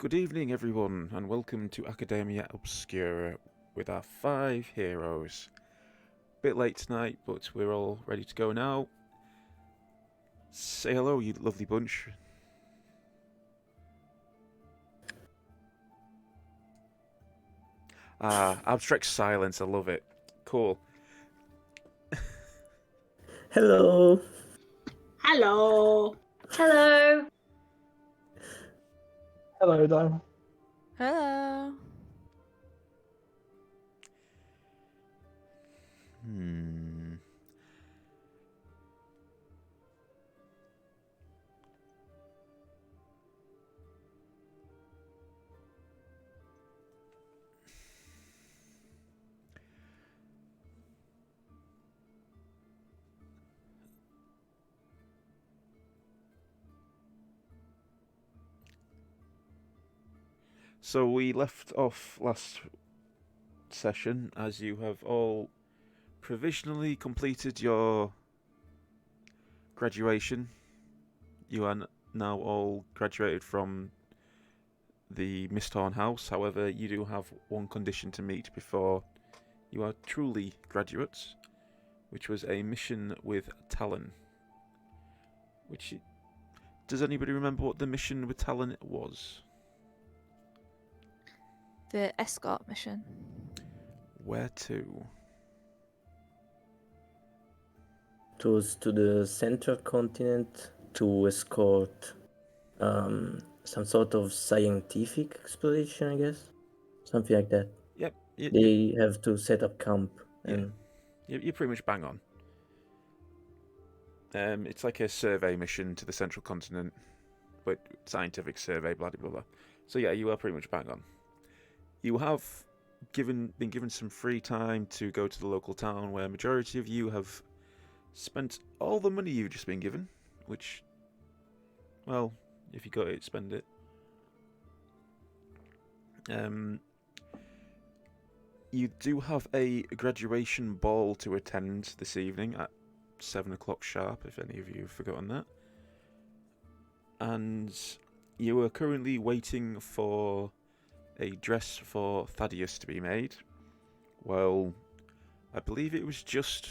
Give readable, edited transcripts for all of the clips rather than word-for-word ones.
Good evening, everyone, and welcome to Academia Obscura with our 5 heroes. Bit late tonight, but we're all ready to go now. Say hello, you lovely bunch. Abstract silence, I love it. Cool. Hello. Hello. Hello. Hello, Dime. Hello. So we left off last session as you have all provisionally completed your graduation. You are now all graduated from the Mysthorn house. However, you do have one condition to meet before you are truly graduates, which was a mission with Talon. Does anybody remember what the mission with Talon was? The escort mission. Where to? It was to the center continent to escort some sort of scientific exploration, I guess. Something like that. Yep. They have to set up camp. And you're pretty much bang on. It's like a survey mission to the central continent, but scientific survey, blah blah blah. So yeah, you are pretty much bang on. You have been given some free time to go to the local town, where majority of you have spent all the money you've just been given, which, well, if you got it, spend it. You do have a graduation ball to attend this evening at 7 o'clock sharp, if any of you have forgotten that. And you are currently waiting for a dress for Thaddeus to be made. Well, I believe it was just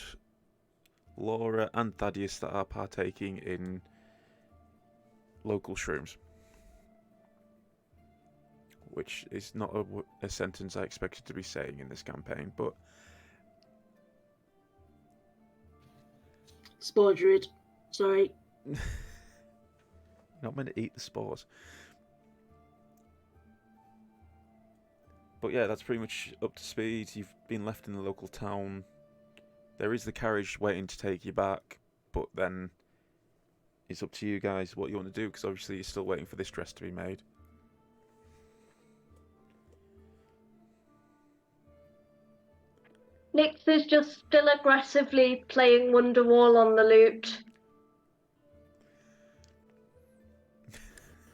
Lora and Thaddeus that are partaking in local shrooms. Which is not a sentence I expected to be saying in this campaign, but... Spore druid. Sorry. Not meant to eat the spores. But yeah, that's pretty much up to speed. You've been left in the local town. There is the carriage waiting to take you back, but then it's up to you guys what you want to do, because obviously you're still waiting for this dress to be made. Nyx is just still aggressively playing Wonderwall on the lute.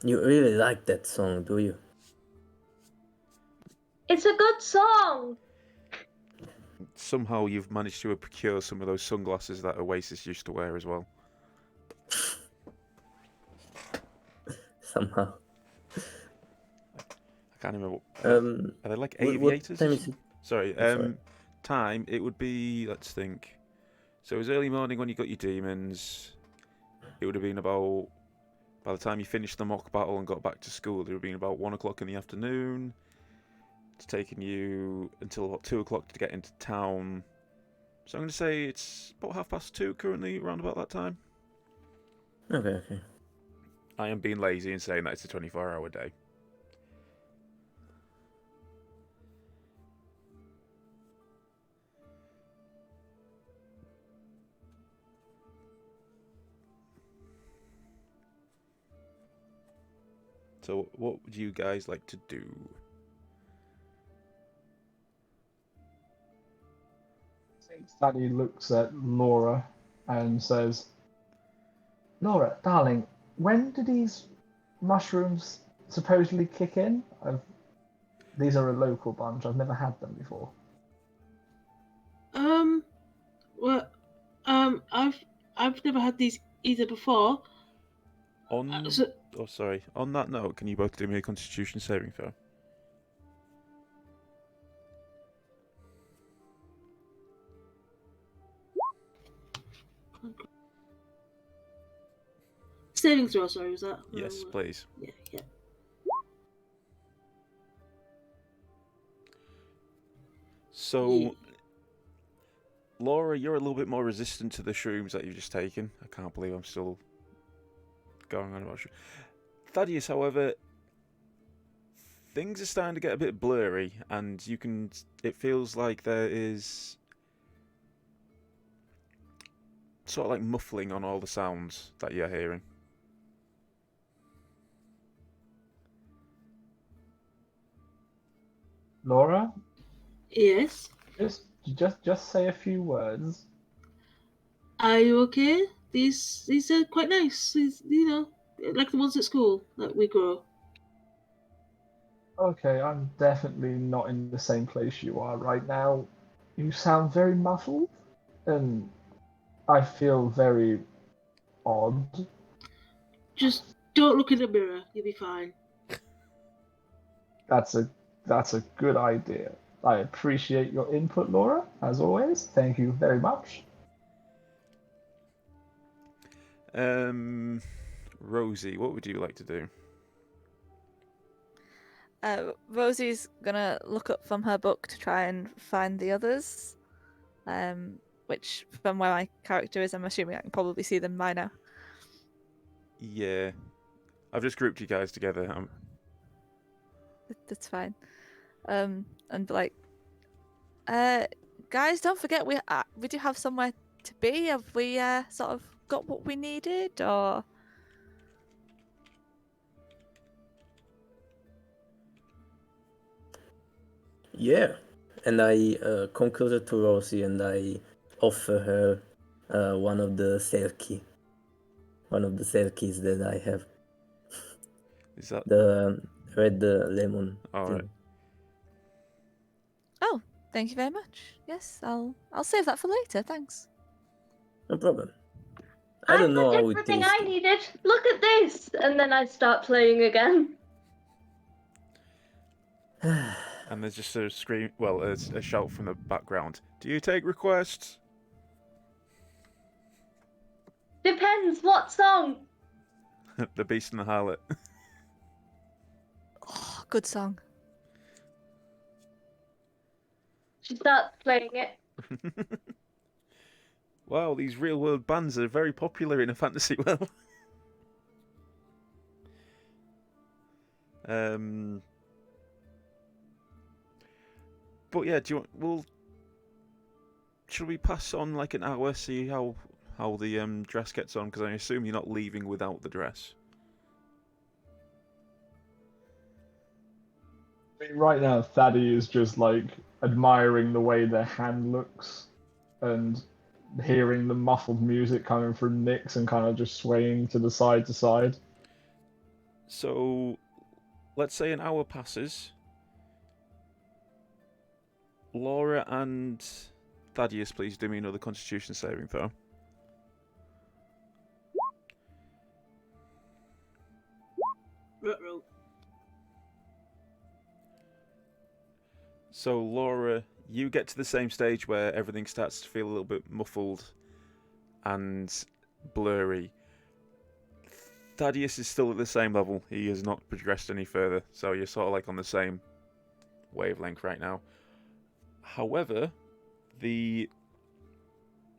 You really like that song, do you? It's a good song. Somehow you've managed to procure some of those sunglasses that Oasis used to wear as well. Somehow. I can't remember. Are they like What aviators? time is it? Sorry. Sorry. Time, it would be, let's think. So it was early morning when you got your demons. It would have been about, by the time you finished the mock battle and got back to school, it would have been about 1 o'clock in the afternoon. It's taken you until about 2 o'clock to get into town. So I'm going to say it's about 2:30 currently, around about that time. Okay. I am being lazy and saying that it's a 24-hour day. So what would you guys like to do? Daddy looks at Lora and says, Lora, darling, when do these mushrooms supposedly kick in? These are a local bunch. I've never had them before. I've never had these either before. On So Oh, sorry. On that note, can you both do me a Constitution saving throw? Saving throw, sorry, was that? Yes, please. Yeah, yeah. So, Yeah. Laura, you're a little bit more resistant to the shrooms that you've just taken. I can't believe I'm still going on about shrooms. Thaddeus, however, things are starting to get a bit blurry, and you can. It feels like there is sort of like muffling on all the sounds that you're hearing. Laura, Yes. just say a few words. Are you okay? These are quite nice. These, like the ones at school that we grow. Okay, I'm definitely not in the same place you are right now. You sound very muffled, and I feel very odd. Just don't look in the mirror. You'll be fine. That's a good idea. I appreciate your input, Laura, as always. Thank you very much. Rosie, what would you like to do? Rosie's gonna look up from her book to try and find the others. Which, from where my character is, I'm assuming I can probably see them by now. Yeah, I've just grouped you guys together. That's fine. And be like, guys, don't forget we do have somewhere to be. Have we sort of got what we needed, or? Yeah, and I concluded to Rosie and I offer her one of the selkie that I have. Is that The red lemon all thing. right? Oh, thank you very much. Yes, I'll save that for later. Thanks. No problem. I don't know got how it everything tastes. I needed. Look at this, and then I start playing again. And there's just a scream. Well, there's a shout from the background. Do you take requests? Depends what song. The Beast and the Harlot. Oh, good song. She starts playing it. Wow, these real world bands are very popular in a fantasy world. But yeah, do you want? Should we pass on like an hour, see how the dress gets on? Because I assume you're not leaving without the dress. I mean, right now, Thaddeus is just like admiring the way their hand looks and hearing the muffled music coming from Nyx and kind of just swaying to the side to side. So, let's say an hour passes. Lora and Thaddeus, please do me another Constitution saving throw. Ruh-roh. So, Laura, you get to the same stage where everything starts to feel a little bit muffled and blurry. Thaddeus is still at the same level. He has not progressed any further, so you're sort of like on the same wavelength right now. However, the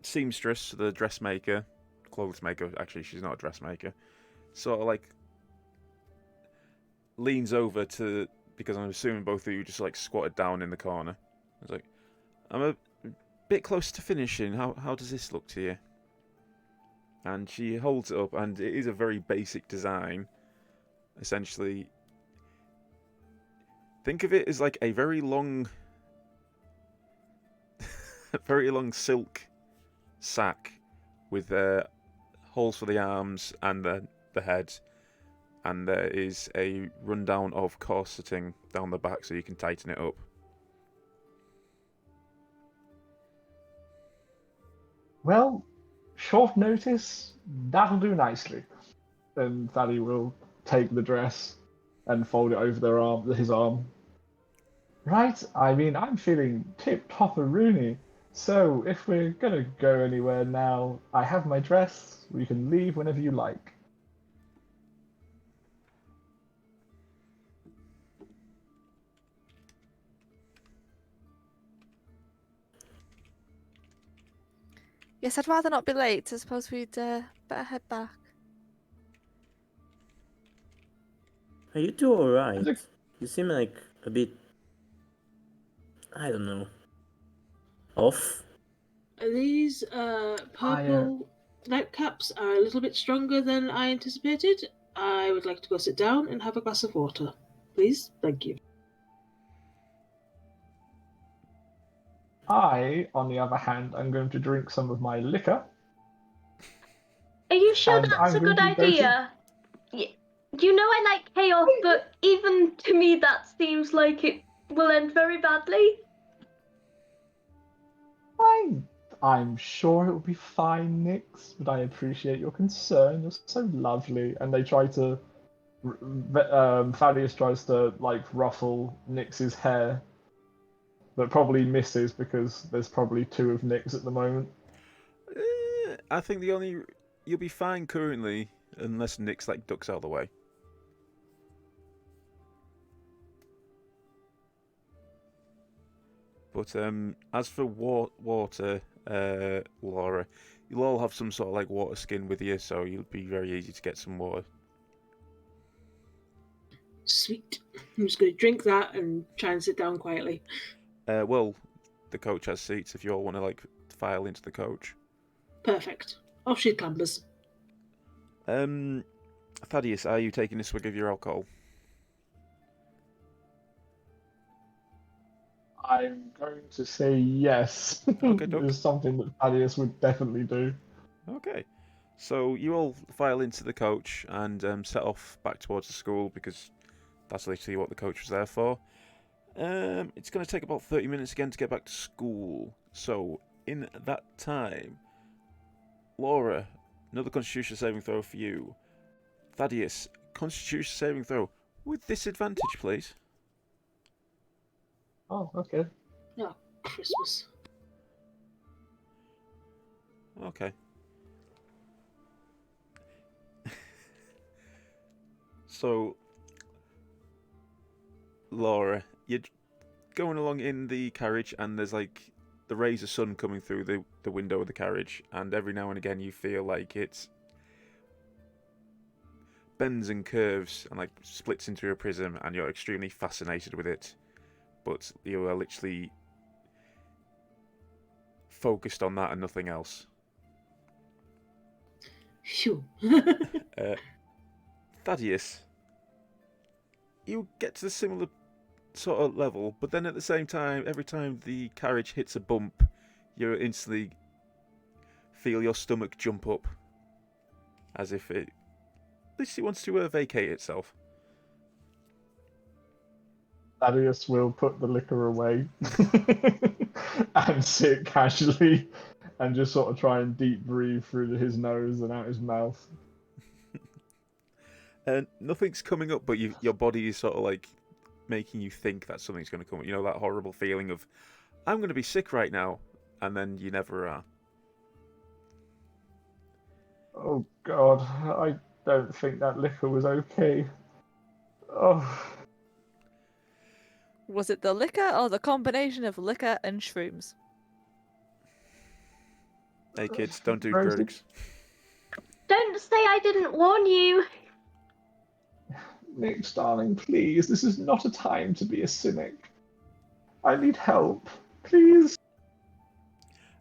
seamstress, the dressmaker, clothes maker, actually she's not a dressmaker, sort of like leans over to, because I'm assuming both of you just like squatted down in the corner. It's like, I'm a bit close to finishing. How does this look to you? And she holds it up, and it is a very basic design. Essentially, think of it as like a very long, very long silk sack with holes for the arms and the head. And there is a rundown of corseting down the back so you can tighten it up. Well, short notice, that'll do nicely. And Thaddy will take the dress and fold it over his arm. Right, I mean, I'm feeling tip-topper-rooney. So, if we're gonna go anywhere now, I have my dress. We can leave whenever you like. Yes, I'd rather not be late. I suppose we'd better head back. Are you two alright? Look- You seem like a bit, I don't know, off. These purple nightcaps are a little bit stronger than I anticipated. I would like to go sit down and have a glass of water. Please? Thank you. I, on the other hand, am going to drink some of my liquor. Are you sure And that's a I'm good going to go to- idea? You know I like chaos, but even to me that seems like it will end very badly. I'm sure it will be fine, Nyx, but I appreciate your concern. You're so lovely. And they try to... Thaddeus tries to, like, ruffle Nyx's hair, but probably misses because there's probably 2 of Nyx at the moment. I think you'll be fine currently, unless Nyx like ducks out of the way. But as for water, Lora, you'll all have some sort of like water skin with you, so you'll be very easy to get some water. Sweet. I'm just going to drink that and try and sit down quietly. Well, the coach has seats if you all want to like file into the coach. Perfect. Off she clambers. Thaddeus, are you taking a swig of your alcohol? I'm going to say yes. Okay, Doc. It's something that Thaddeus would definitely do. Okay. So you all file into the coach and set off back towards the school because that's literally what the coach was there for. It's going to take about 30 minutes again to get back to school. So in that time, Lora, another Constitution saving throw for you. Thaddeus, Constitution saving throw with disadvantage, please. Oh, okay. Oh, Christmas. Okay. So, Lora, you're going along in the carriage, and there's like the rays of sun coming through the window of the carriage, and every now and again you feel like it bends and curves and like splits into a prism, and you're extremely fascinated with it. But you are literally focused on that and nothing else. Phew. Thaddeus, you get to the similar sort of level, but then at the same time, every time the carriage hits a bump, you instantly feel your stomach jump up, as if it literally wants to vacate itself. Thaddeus will put the liquor away and sit casually and just sort of try and deep breathe through his nose and out his mouth. And nothing's coming up, but your body is sort of like making you think that something's going to come up. You know, that horrible feeling of, I'm going to be sick right now, and then you never are. Oh God, I don't think that liquor was okay. Oh, Was it the liquor or the combination of liquor and shrooms? Hey kids, don't do Rosie? drugs. Don't say I didn't warn you. Nyx, darling, please, this is not a time to be a cynic. I need help, please.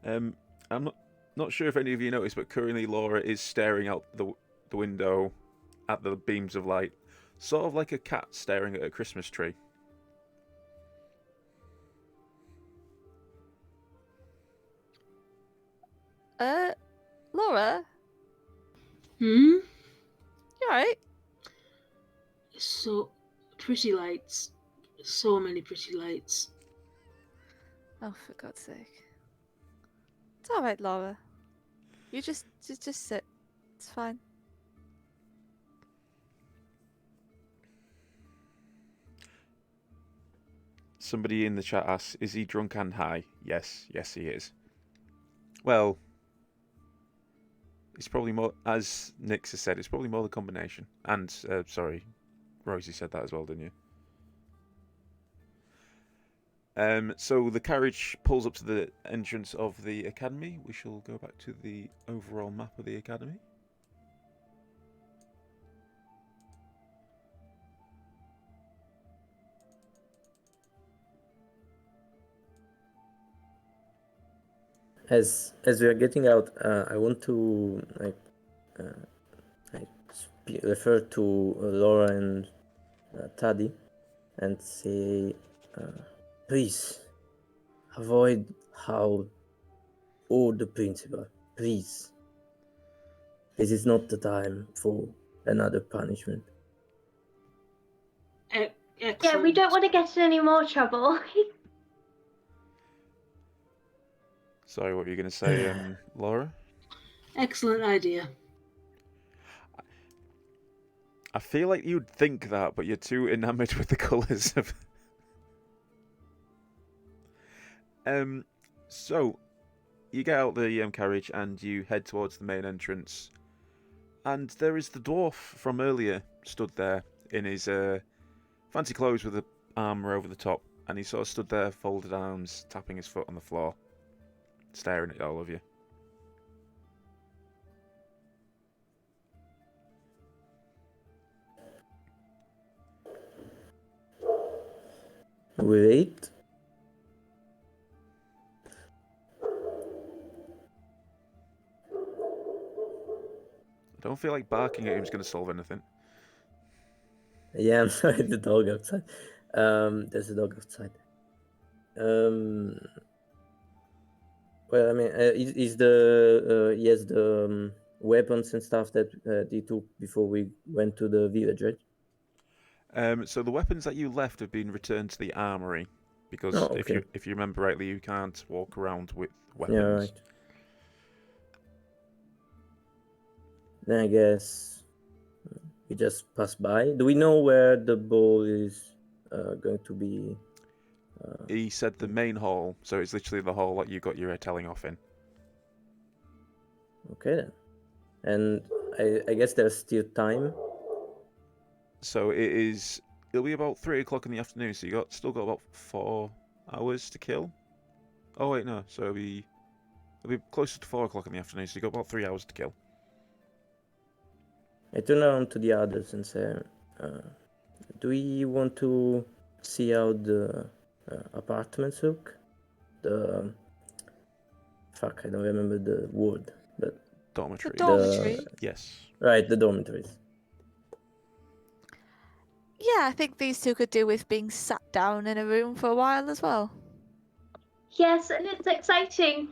I'm not sure if any of you noticed, but currently Lora is staring out the window at the beams of light, sort of like a cat staring at a Christmas tree. Lora, Hmm? you alright? So pretty lights. So many pretty lights. Oh, for God's sake. It's alright, Laura. You just sit. It's fine. Somebody in the chat asks, is he drunk and high? Yes, he is. Well, it's probably more, as Nyx has said, it's probably more the combination. And, sorry, Rosie said that as well, didn't you? So the carriage pulls up to the entrance of the academy. We shall go back to the overall map of the academy. As we are getting out, I want to refer to Lora and Taddy and say, please avoid how old the principal. Please, this is not the time for another punishment. Excellent. Yeah, we don't want to get in any more trouble. Sorry, what were you going to say, Laura? Excellent idea. I feel like you'd think that, but you're too enamoured with the colours of... So, you get out the carriage and you head towards the main entrance. And there is the dwarf from earlier stood there in his fancy clothes with the armour over the top. And he sort of stood there, folded arms, tapping his foot on the floor, staring at all of you. Wait. I don't feel like barking at him is going to solve anything. Yeah, I'm sorry, the dog outside. There's a dog outside. Well, I mean, is the he has the weapons and stuff that they took before we went to the village, right? So the weapons that you left have been returned to the armory, because if you remember rightly, you can't walk around with weapons. Yeah, right. Then I guess we just pass by. Do we know where the ball is going to be? He said the main hall, so it's literally the hall that you got your telling off in. Okay then. And I guess there's still time. So it'll be about 3 o'clock in the afternoon, so still got about 4 hours to kill. Oh wait, no, so it'll be closer to 4 o'clock in the afternoon, so you got about 3 hours to kill. I turn around to the others and say, do we want to see how the apartments look? Fuck, I don't remember the word, but... Dormitory. The dormitory? Yes. Right, the dormitories. Yeah, I think these two could do with being sat down in a room for a while as well. Yes, and it's exciting.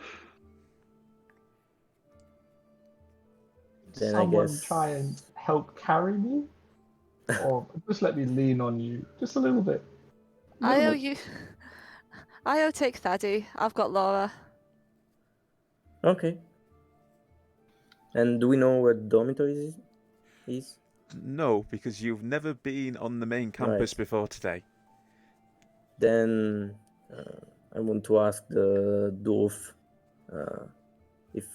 Then Someone I guess... try and help carry me? Or just let me lean on you, just a little bit. Io take Thaddy. I've got Lora. Okay. And do we know where the dormitories is? No, because you've never been on the main campus before today. Then I want to ask the dwarf if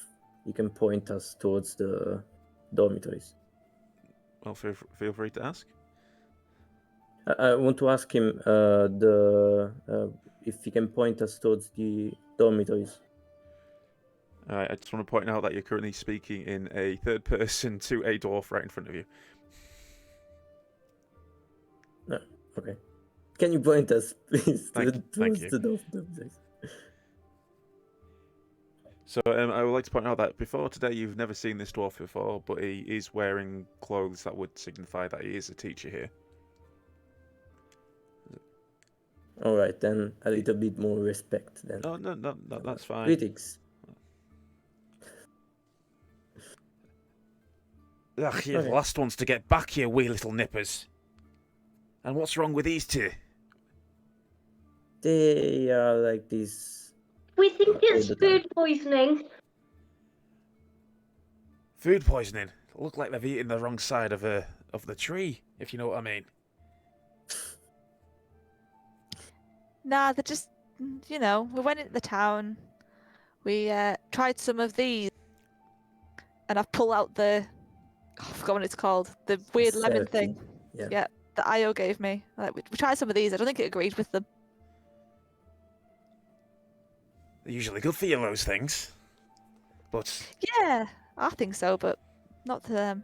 he can point us towards the dormitories. Well, feel free to ask. I want to ask him if he can point us towards the dormitories. Alright, I just want to point out that you're currently speaking in a third person to a dwarf right in front of you. No, okay. Can you point us, please, Thank towards you. the dormitories? So I would like to point out that before today you've never seen this dwarf before, but he is wearing clothes that would signify that he is a teacher here. Alright, then a little bit more respect then. Oh, no, that's fine. Greetings. Ugh, you're the last ones to get back, you wee little nippers. And what's wrong with these two? They are like this. We think it's all the time. food poisoning. Food poisoning? Look like they've eaten the wrong side of the tree, if you know what I mean. Nah, they're just, we went into the town. We tried some of these, and I've pulled out the, I forgot what it's called, the weird lemon Therapy. thing. Yeah. That Io gave me. Like, we tried some of these. I don't think it agreed with them. They're usually good for you, those things. But Yeah, I think so, but not to them.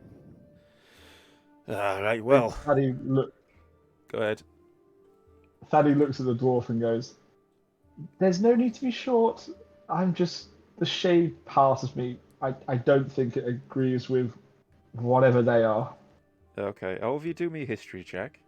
right, well, Thaddy go ahead. looks at the dwarf and goes, "There's no need to be short. I'm just the shade part of me. I don't think it agrees with whatever they are." Okay, all of you do me a history check.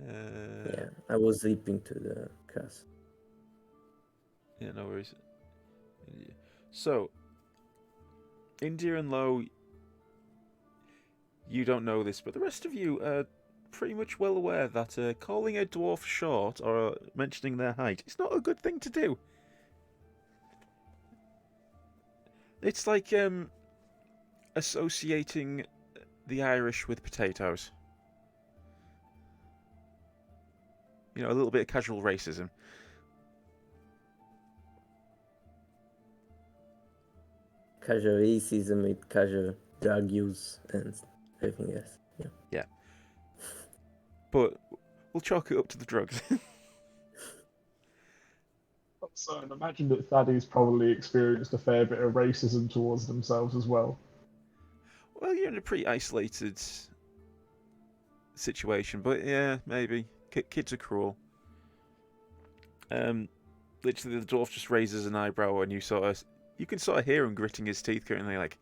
Yeah, I was leaping to the castle. Yeah, no worries. So, India and Lo, you don't know this, but the rest of you are pretty much well aware that calling a dwarf short or mentioning their height is not a good thing to do. It's like associating the Irish with potatoes. You know, a little bit of casual racism. Casual racism with casual drug use and everything else. Yeah. But we'll chalk it up to the drugs. So I imagine that Thaddeus probably experienced a fair bit of racism towards themselves as well. Well, you're in a pretty isolated situation, but yeah, maybe. Kids are cruel. Literally, the dwarf just raises an eyebrow, and you can sort of hear him gritting his teeth currently, like,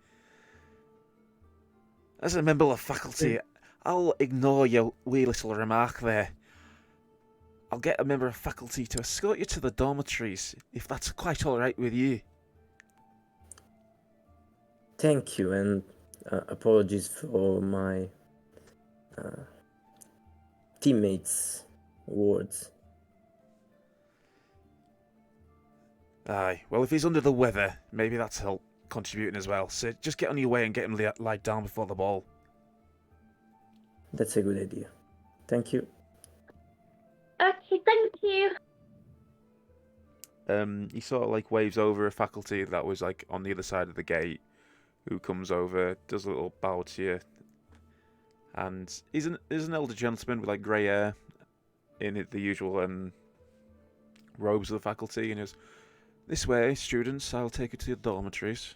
as a member of faculty, I'll ignore your wee little remark there. I'll get a member of faculty to escort you to the dormitories, if that's quite alright with you. Thank you, and apologies for my teammates' words. Aye, well, if he's under the weather, maybe that's help contributing as well. So just get on your way and get him lied down before the ball. That's a good idea. Thank you. Okay, thank you. He sort of like waves over a faculty that was like on the other side of the gate, who comes over, does a little bow to you, and he's an elder gentleman with like grey hair, in the usual robes of the faculty, and he goes, "This way, students. I'll take you to your dormitories."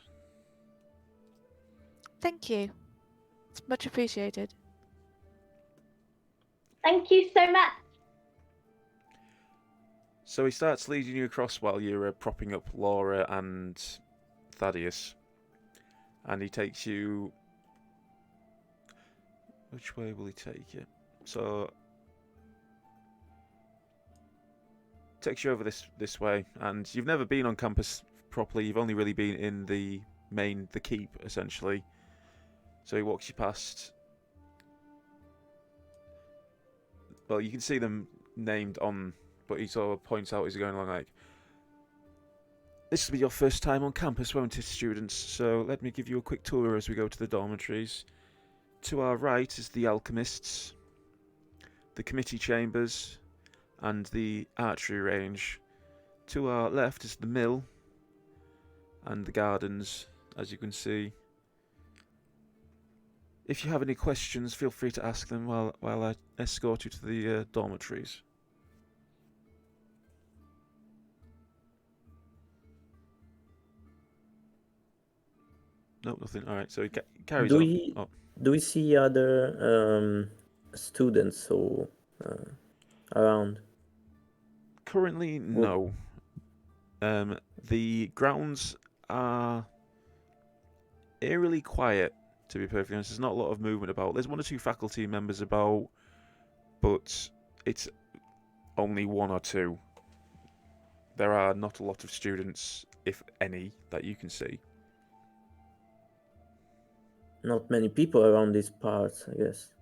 Thank you. It's much appreciated. Thank you so much. So he starts leading you across while you're propping up Lora and Thaddeus. And he takes you... Which way will he take you? So... Takes you over this way. And you've never been on campus properly. You've only really been in the keep, essentially. So he walks you past... Well, you can see them named on... But he sort of points out as you're going along, like, "This will be your first time on campus, won't it, students? So let me give you a quick tour as we go to the dormitories. To our right is the alchemists, the committee chambers, and the archery range. To our left is the mill and the gardens, as you can see. If you have any questions, feel free to ask them while I escort you to the dormitories." No, nothing. All right, so he carries on. Do we see other students or around? Currently, no. The grounds are eerily quiet, to be perfectly honest. There's not a lot of movement about. There's one or two faculty members about, but it's only one or two. There are not a lot of students, if any, that you can see. Not many people around these parts, I guess.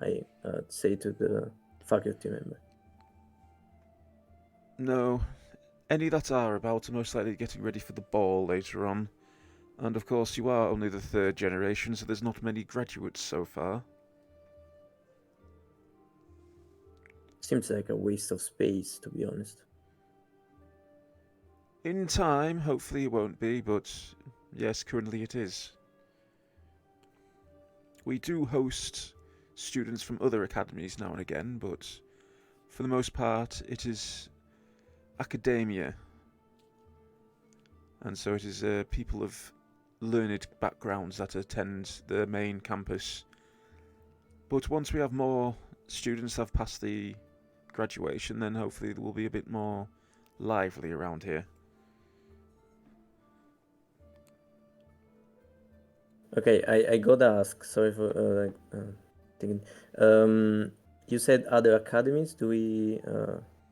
I say to the faculty member. No. Any that are about are most likely getting ready for the ball later on. And of course, you are only the 3rd generation, so there's not many graduates so far. Seems like a waste of space, to be honest. In time, hopefully it won't be, but yes, currently it is. We do host students from other academies now and again, but for the most part, it is academia. And so it is people of learned backgrounds that attend the main campus. But once we have more students have passed the graduation, then hopefully it will be a bit more lively around here. Okay, I gotta ask. Sorry for thinking. You said other academies. Do we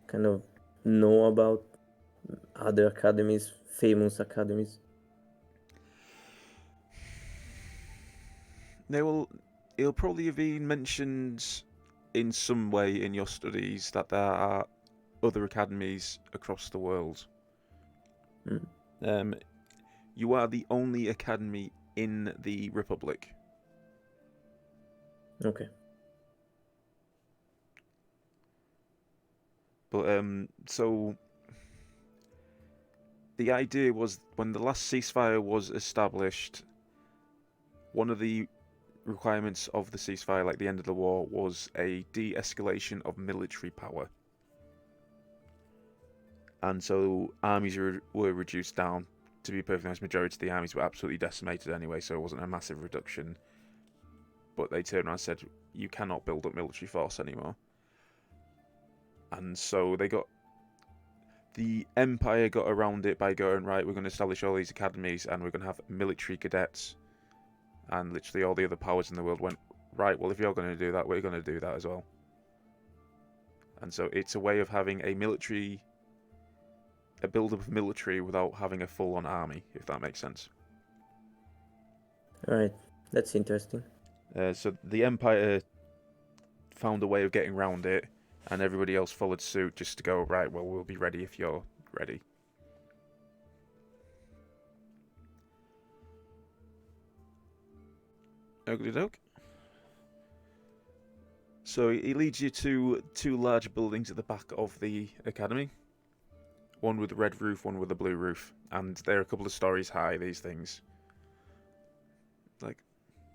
kind of know about other academies, famous academies? It'll probably have been mentioned in some way in your studies that there are other academies across the world. You are the only academy in the Republic. Okay. But so the idea was when the last ceasefire was established, one of the requirements of the ceasefire, like the end of the war, was a de-escalation of military power. And so armies were reduced down. To be perfectly honest, majority of the armies were absolutely decimated anyway, so it wasn't a massive reduction. But they turned around and said, you cannot build up military force anymore. And so the Empire got around it by going, right, we're going to establish all these academies and we're going to have military cadets. And literally all the other powers in the world went, right, well, if you're going to do that, we're going to do that as well. And so it's a way of having a build-up of military without having a full-on army, if that makes sense. Alright, that's interesting. So the Empire found a way of getting around it, and everybody else followed suit just to go, right, well, we'll be ready if you're ready. Okie doke. So he leads you to 2 large buildings at the back of the academy. One with a red roof, one with a blue roof. And they're a couple of stories high, these things. Like,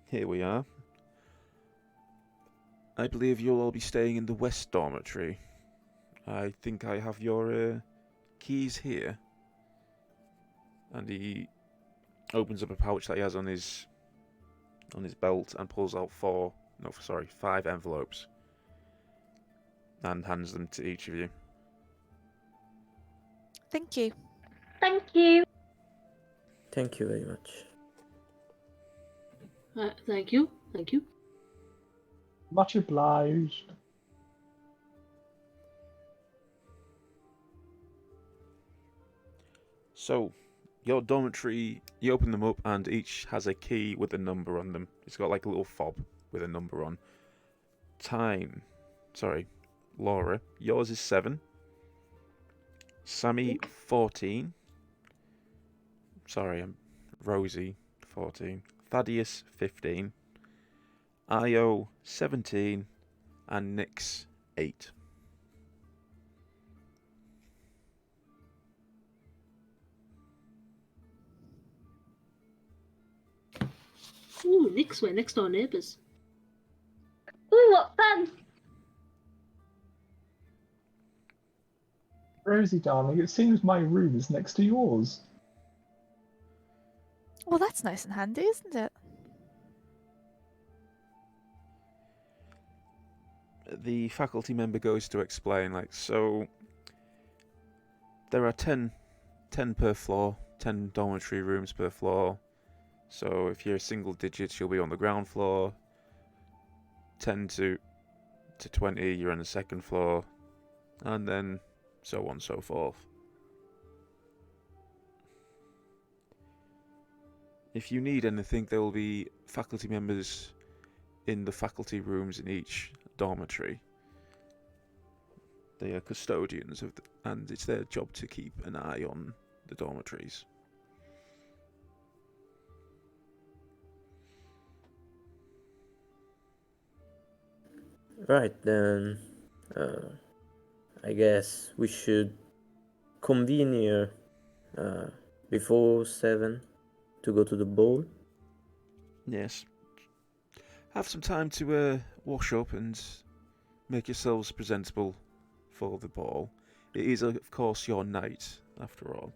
here we are. I believe you'll all be staying in the West Dormitory. I think I have your keys here. And he opens up a pouch that he has on his belt and pulls out 5 envelopes. And hands them to each of you. Thank you. Thank you. Thank you very much. Thank you. Thank you. Much obliged. So, your dormitory, you open them up and each has a key with a number on them. It's got like a little fob with a number on. Lora, yours is 7. Sammy, 14. Rosie, 14. Thaddeus, 15. Io, 17. And Nyx, 8. Ooh, Nyx, we're next door neighbours. Ooh, what fun! Rosie, darling, it seems my room is next to yours. Well, that's nice and handy, isn't it? The faculty member goes to explain, so there are 10 per floor, 10 dormitory rooms per floor. So if you're single digits, you'll be on the ground floor. 10 to 20, you're on the second floor. And then so on and so forth. If you need anything, there will be faculty members in the faculty rooms in each dormitory. They are custodians of and it's their job to keep an eye on the dormitories. Right, then I guess we should convene here before 7 to go to the ball. Yes. Have some time to wash up and make yourselves presentable for the ball. It is, of course, your night, after all.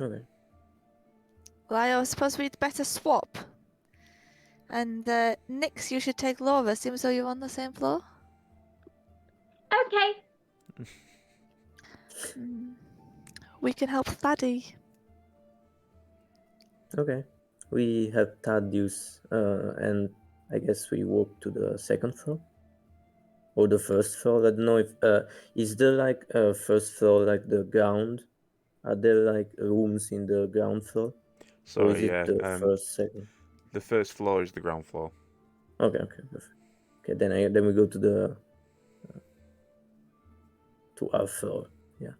Okay. Well, I suppose we'd better swap. And Nyx, you should take Lora. Seems though you're on the same floor. Okay. We can help Thaddy. Okay. We have Thaddeus, and I guess we walk to the second floor or the first floor. I don't know if is there like a first floor, like the ground? Are there like rooms in the ground floor? Or is Sorry, it the first, second? The first floor is the ground floor. Okay, perfect. Okay, then we go to the to our floor. Yeah.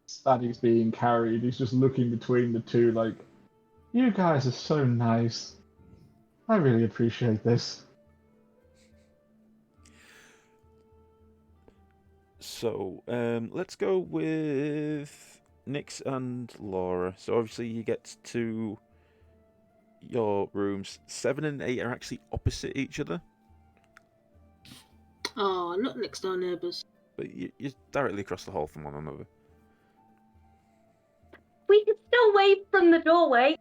Thaddeus being carried, he's just looking between the two like, you guys are so nice. I really appreciate this. So, let's go with Nyx and Lora. So obviously you get to your rooms. 7 and 8 are actually opposite each other, Oh, not next door neighbours. but you're directly across the hall from one another. We can still wave from the doorway.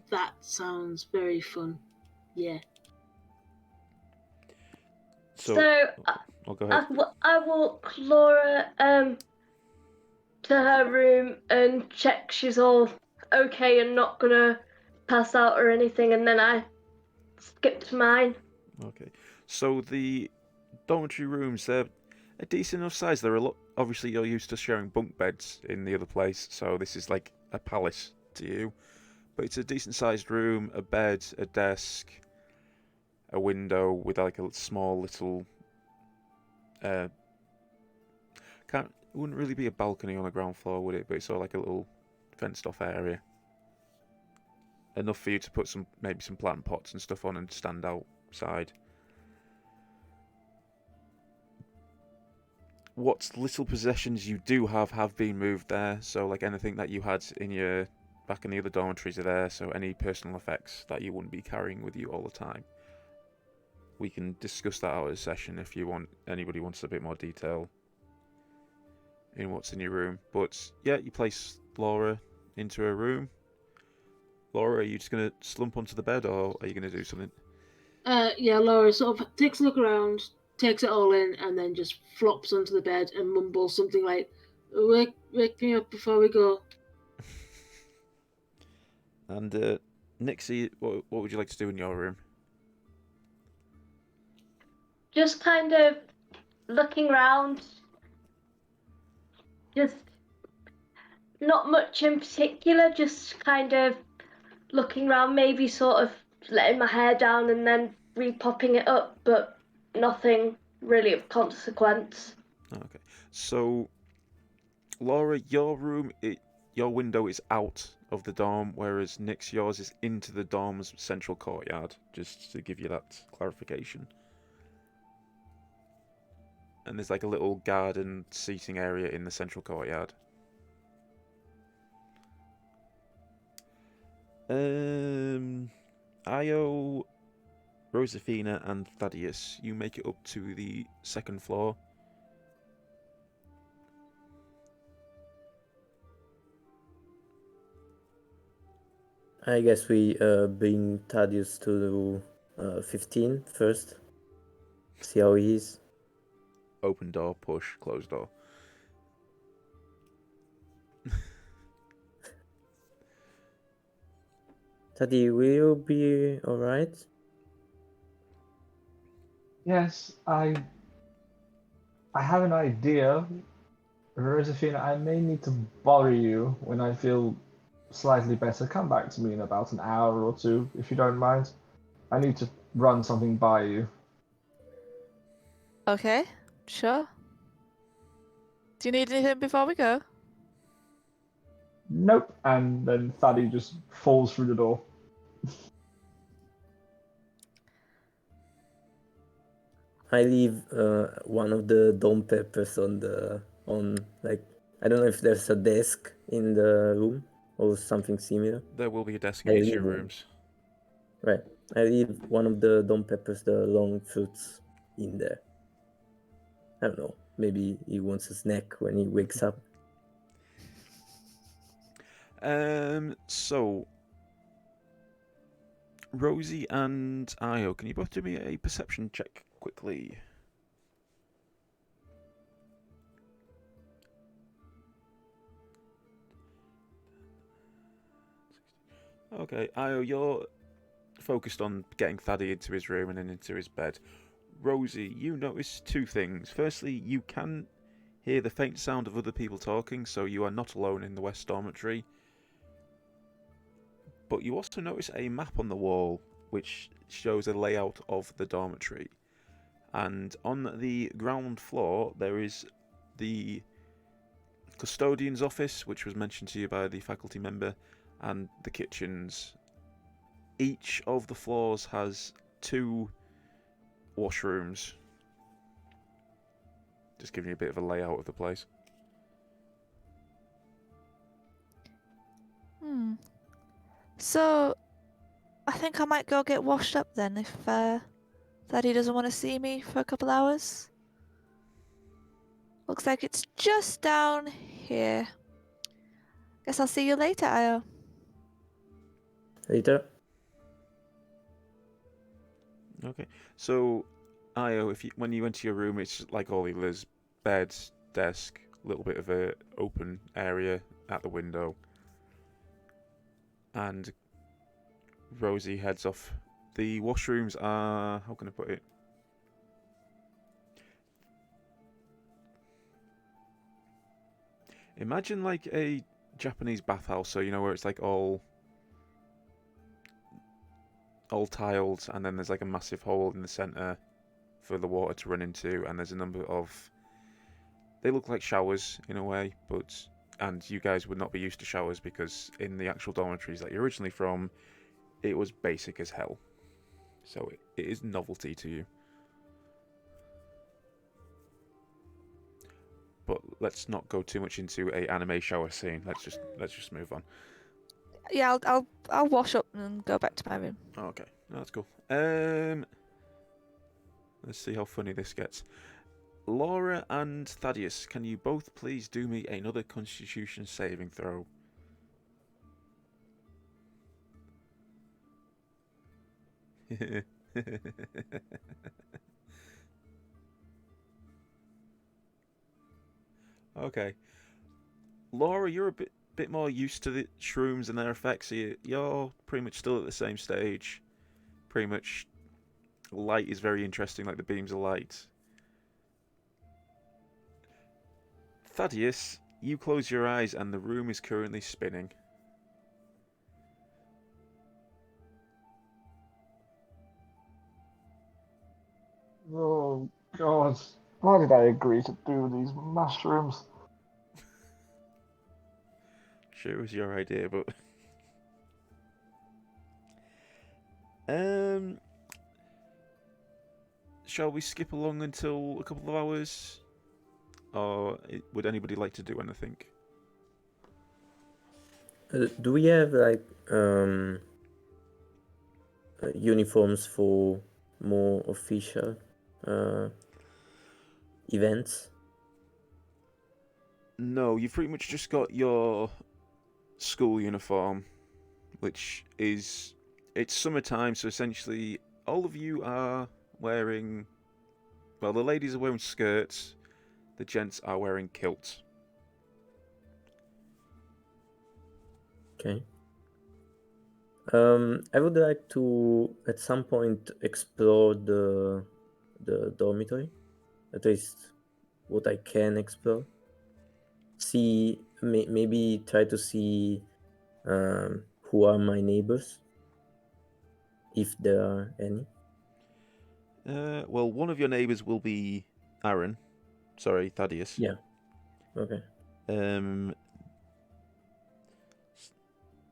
That sounds very fun. Yeah. So I'll go ahead. I walk Laura to her room and check she's all okay and not gonna pass out or anything, and then I skip to mine. Okay. So the dormitory rooms, they're a decent enough size. They're a lot. Obviously, you're used to sharing bunk beds in the other place, so this is like a palace to you. But it's a decent sized room, a bed, a desk, a window with like a small little. It wouldn't really be a balcony on the ground floor, would it? But it's sort of like a little fenced off area. Enough for you to put maybe some plant pots and stuff on and stand outside. What little possessions you do have been moved there. So like anything that you had back in the other dormitories are there. So any personal effects that you wouldn't be carrying with you all the time. We can discuss that out of session if you want. Anybody wants a bit more detail in what's in your room. But yeah, you place Lora into her room. Lora, are you just going to slump onto the bed, or are you going to do something? Yeah, Laura sort of takes a look around, takes it all in, and then just flops onto the bed and mumbles something like, wake me up before we go. And Nixie, what would you like to do in your room? Just kind of looking around. Just not much in particular, just kind of looking around, maybe sort of letting my hair down and then re-popping it up, but nothing really of consequence. Okay. So, Laura, your window is out of the dorm, whereas Nyx, yours is into the dorm's central courtyard, just to give you that clarification. And there's like a little garden seating area in the central courtyard. Io, Rosefina, and Thaddeus, you make it up to the second floor. I guess we bring Thaddeus to 15 first. See how he is. Open door, push, close door. Thaddy, will you be alright? Yes, I have an idea Josephine, I may need to bother you when I feel slightly better. Come back to me in about an hour or two, if you don't mind. I need to run something by you. Okay, sure. Do you need anything before we go? Nope. And then Thaddy just falls through the door. I leave one of the dome peppers on like, I don't know if there's a desk in the room or something similar. There will be a desk I in each of leave your one. rooms. Right. I leave one of the dome peppers, the long fruits, in there. I don't know. Maybe he wants a snack when he wakes up. So Rosie and Io, can you both do me a perception check quickly? Okay, Io, you're focused on getting Thaddy into his room and then into his bed. Rosie, you notice two things. Firstly, you can hear the faint sound of other people talking, so you are not alone in the West Dormitory. But you also notice a map on the wall which shows a layout of the dormitory. And on the ground floor there is the custodian's office, which was mentioned to you by the faculty member, and the kitchens. Each of the floors has 2 washrooms. Just giving you a bit of a layout of the place. So, I think I might go get washed up then if Daddy doesn't want to see me for a couple hours. Looks like it's just down here. Guess I'll see you later, Io. Later. Okay, so Io, when you enter your room, it's like all the others: bed, desk, a little bit of a open area at the window, and Rosie heads off. The washrooms are, how can I put it? Imagine like a Japanese bathhouse, so you know where it's like all tiled, and then there's like a massive hole in the center for the water to run into, and there's a number of, they look like showers in a way, and you guys would not be used to showers because in the actual dormitories that you're originally from, it was basic as hell. So it is novelty to you. But let's not go too much into a anime shower scene. Let's just move on. Yeah, I'll wash up and go back to my room. Okay, that's cool. Let's see how funny this gets. Lora and Thaddeus, can you both please do me another Constitution saving throw? Okay. Lora, you're a bit more used to the shrooms and their effects. So you're pretty much still at the same stage. Pretty much, light is very interesting, like the beams of light. Thaddeus, you close your eyes and the room is currently spinning. Oh, God. Why did I agree to do these mushrooms? Sure, it was your idea, but shall we skip along until a couple of hours, or would anybody like to do anything? Do we have like uniforms for more official events? No, you've pretty much just got your school uniform, which is, it's summertime, so essentially all of you are wearing, well, the ladies are wearing skirts, the gents are wearing kilts. Okay. I would like to at some point explore the dormitory, at least what I can explore. see, maybe try to see who are my neighbors, if there are any. Well, one of your neighbours will be Thaddeus. Yeah. Okay.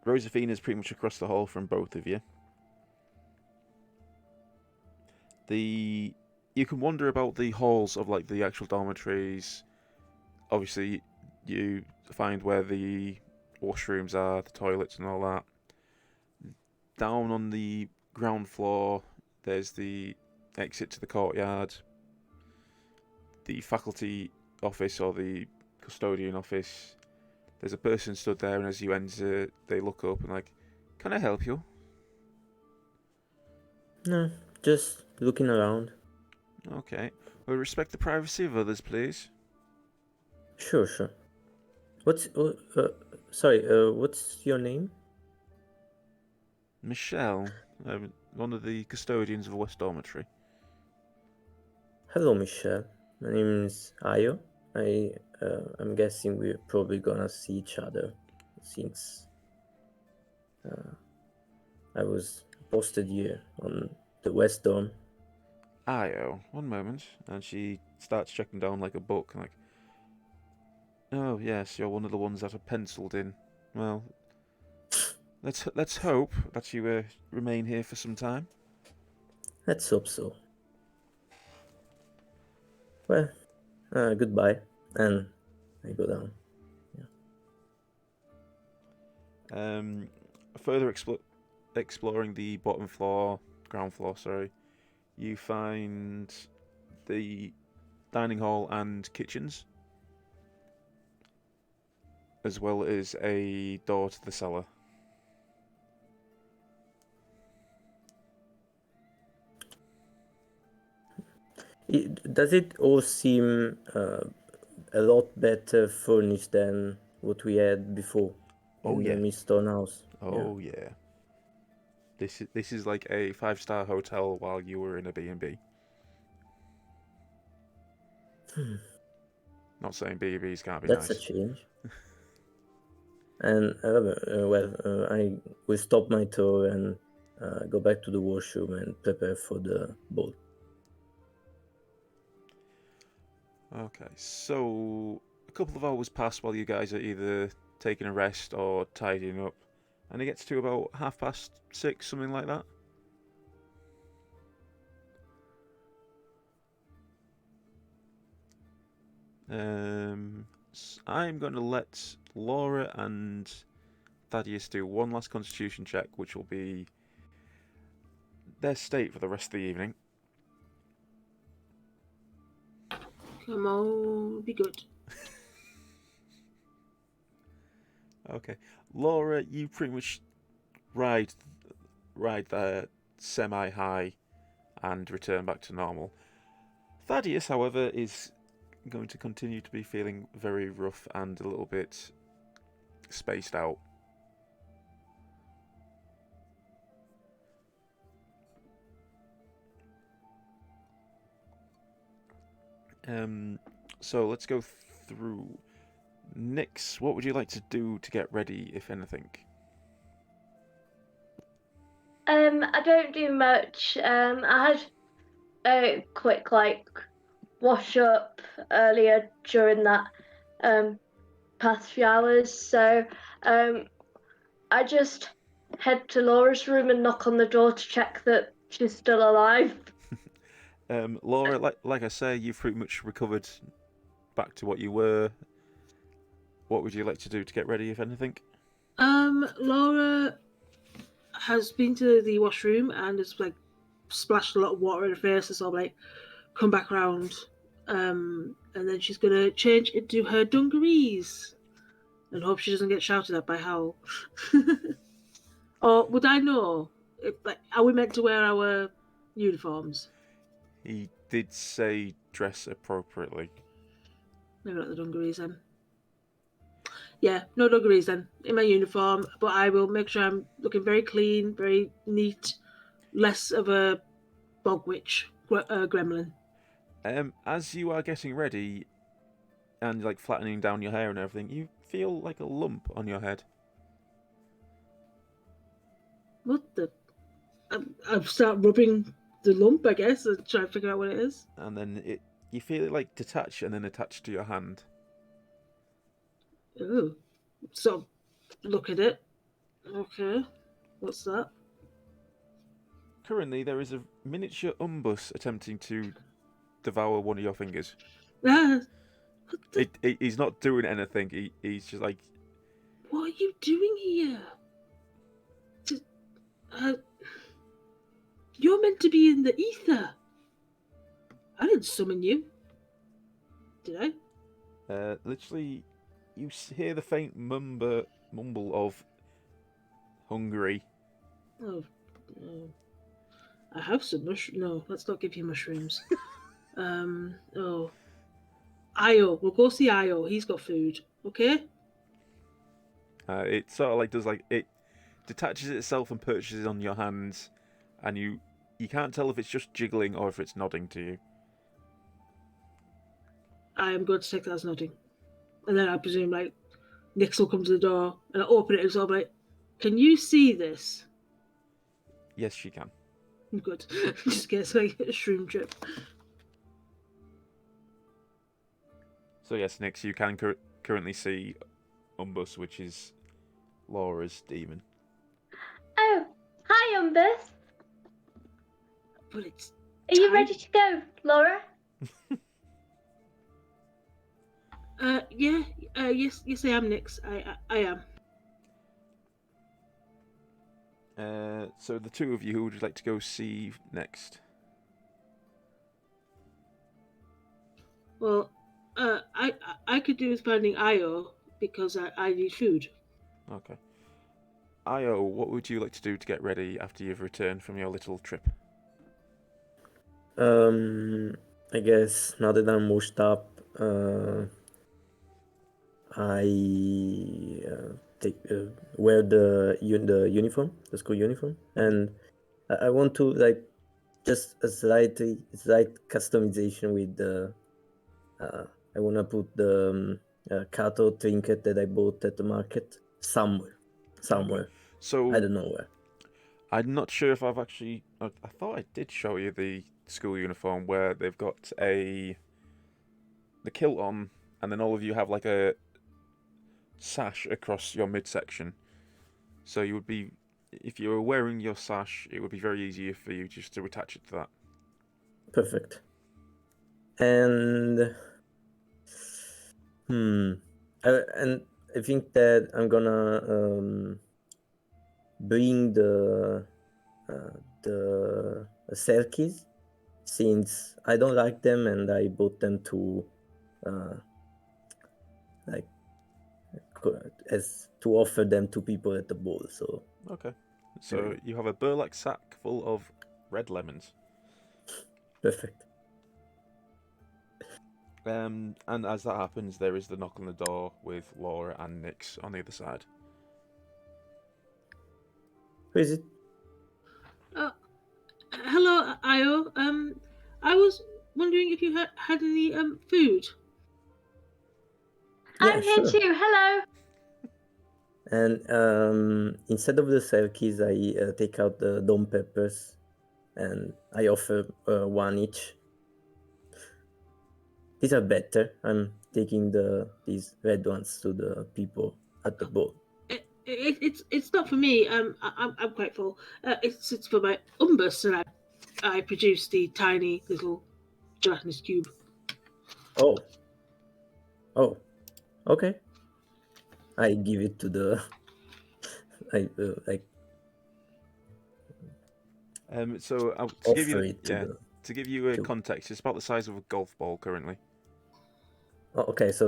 Josefina's pretty much across the hall from both of you. You can wander about the halls of like the actual dormitories. Obviously, you find where the washrooms are, the toilets, and all that. Down on the ground floor, there's the exit to the courtyard, the faculty office or the custodian office. There's a person stood there, and as you enter, they look up and like, "Can I help you?" No, just looking around. Okay. Well, respect the privacy of others, please. Sure. What's your name? Michelle, one of the custodians of West Dormitory. Hello, Michelle. My name is Ayo. I'm guessing we're probably gonna see each other since I was posted here on the West Dorm. Io, one moment, and she starts checking down like a book, and like, oh yes, you're one of the ones that are penciled in. Well, let's hope that you remain here for some time. Let's hope so. Well, goodbye, and I go down. Further exploring the ground floor, you find the dining hall and kitchens, as well as a door to the cellar. Does it all seem a lot better furnished than what we had before in the Mysthorn house? Oh yeah. This is like a 5-star hotel while you were in a B&B. Not saying B&Bs can't be nice. That's a change. And I will stop my tour and go back to the washroom and prepare for the ball. Okay, so a couple of hours pass while you guys are either taking a rest or tidying up, and it gets to about 6:30, something like that. I'm going to let Lora and Thaddeus do one last constitution check, which will be their state for the rest of the evening. Come on, be good. Okay, Lora, you pretty much ride the semi-high and return back to normal. Thaddeus, however, is going to continue to be feeling very rough and a little bit spaced out. So let's go through. Nyx, what would you like to do to get ready, if anything? I don't do much. I had a quick wash up earlier during that past few hours, so I just head to Laura's room and knock on the door to check that she's still alive. Lora, like I say, you've pretty much recovered back to what you were. What would you like to do to get ready, if anything? Laura has been to the washroom and has splashed a lot of water in her face and sort of come back around. And then she's gonna change into her dungarees and hope she doesn't get shouted at by Howl. Or would I know? Are we meant to wear our uniforms? He did say dress appropriately. Maybe not the dungarees then. Yeah, no dungarees then, in my uniform, but I will make sure I'm looking very clean, very neat, less of a bog witch gremlin. As you are getting ready, and like flattening down your hair and everything, you feel like a lump on your head. What the? I start rubbing the lump, I guess, and try to figure out what it is. And then you feel it like detach and then attach to your hand. Oh, so look at it. Okay, what's that? Currently, there is a miniature umbus attempting to devour one of your fingers. Ah, what the? He's not doing anything. He's just like, What are you doing here? You're meant to be in the ether. I didn't summon you. Did I? literally, you hear the faint mumble of hungry. Oh. I have some mushrooms. No, let's not give you mushrooms. Oh. Io. We'll go see Io. He's got food. Okay? It sort of like does like it detaches itself and perches on your hands, and you can't tell if it's just jiggling or if it's nodding to you. I am going to take that as nodding. And then I presume, like, Nyx will come to the door and I'll open it and sort of like, can you see this? Yes, she can. Good. Just gets like a shroom trip. So yes, Nyx, you can currently see Umbus, which is Lora's demon. Oh, hi, Umbus. But it's Are you time. ready to go, Lora? Yeah, yes, I am, Nyx. I am. So the two of you, who would you like to go see next? Well, I could do with finding Io because I need food. Okay. Io, what would you like to do to get ready after you've returned from your little trip? I guess now that I'm washed up, I wear the uniform, the school uniform, and I want to like just a slight customization with the. I want to put the Kato trinket that I bought at the market somewhere. So I don't know where. I'm not sure if I've actually. I thought I did show you the school uniform where they've got the kilt on, and then all of you have like a sash across your midsection. So you would be, if you were wearing your sash, it would be very easy for you just to attach it to that. Perfect. And I think that I'm gonna bring the selkies, since I don't like them and I bought them to to offer them to people at the ball. So Okay. So you have a burlap sack full of red lemons. perfect. And as that happens, there is the knock on the door with Lora and Nyx on the other side. Who is it? Hello, Io. I was wondering if you had any food. I'm here sure. too. Hello. And instead of the selkies, I take out the dome peppers and I offer one each. These are better. I'm taking these red ones to the people at the boat. It's not for me. I'm quite full. It's for my umbus, and I produced the tiny little gelatinous cube. Oh, okay. I give it to the. So to give you a context, it's about the size of a golf ball currently. Oh, okay, so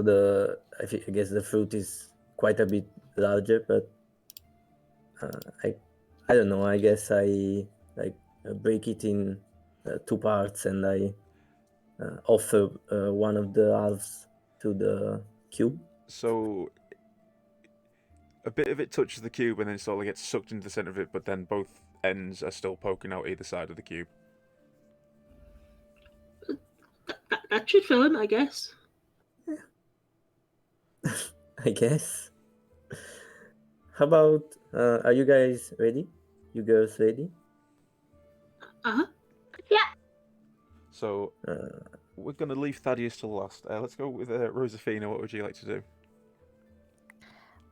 I guess the fruit is quite a bit larger, but I don't know. I guess I break it in two parts and I offer one of the halves to the cube. So a bit of it touches the cube and then sort of gets sucked into the center of it, but then both ends are still poking out either side of the cube. That should fill him, I guess. I guess. How about, are you guys ready? You girls ready? Uh-huh. So we're going to leave Thaddeus to last. Let's go with Rosefina. What would you like to do?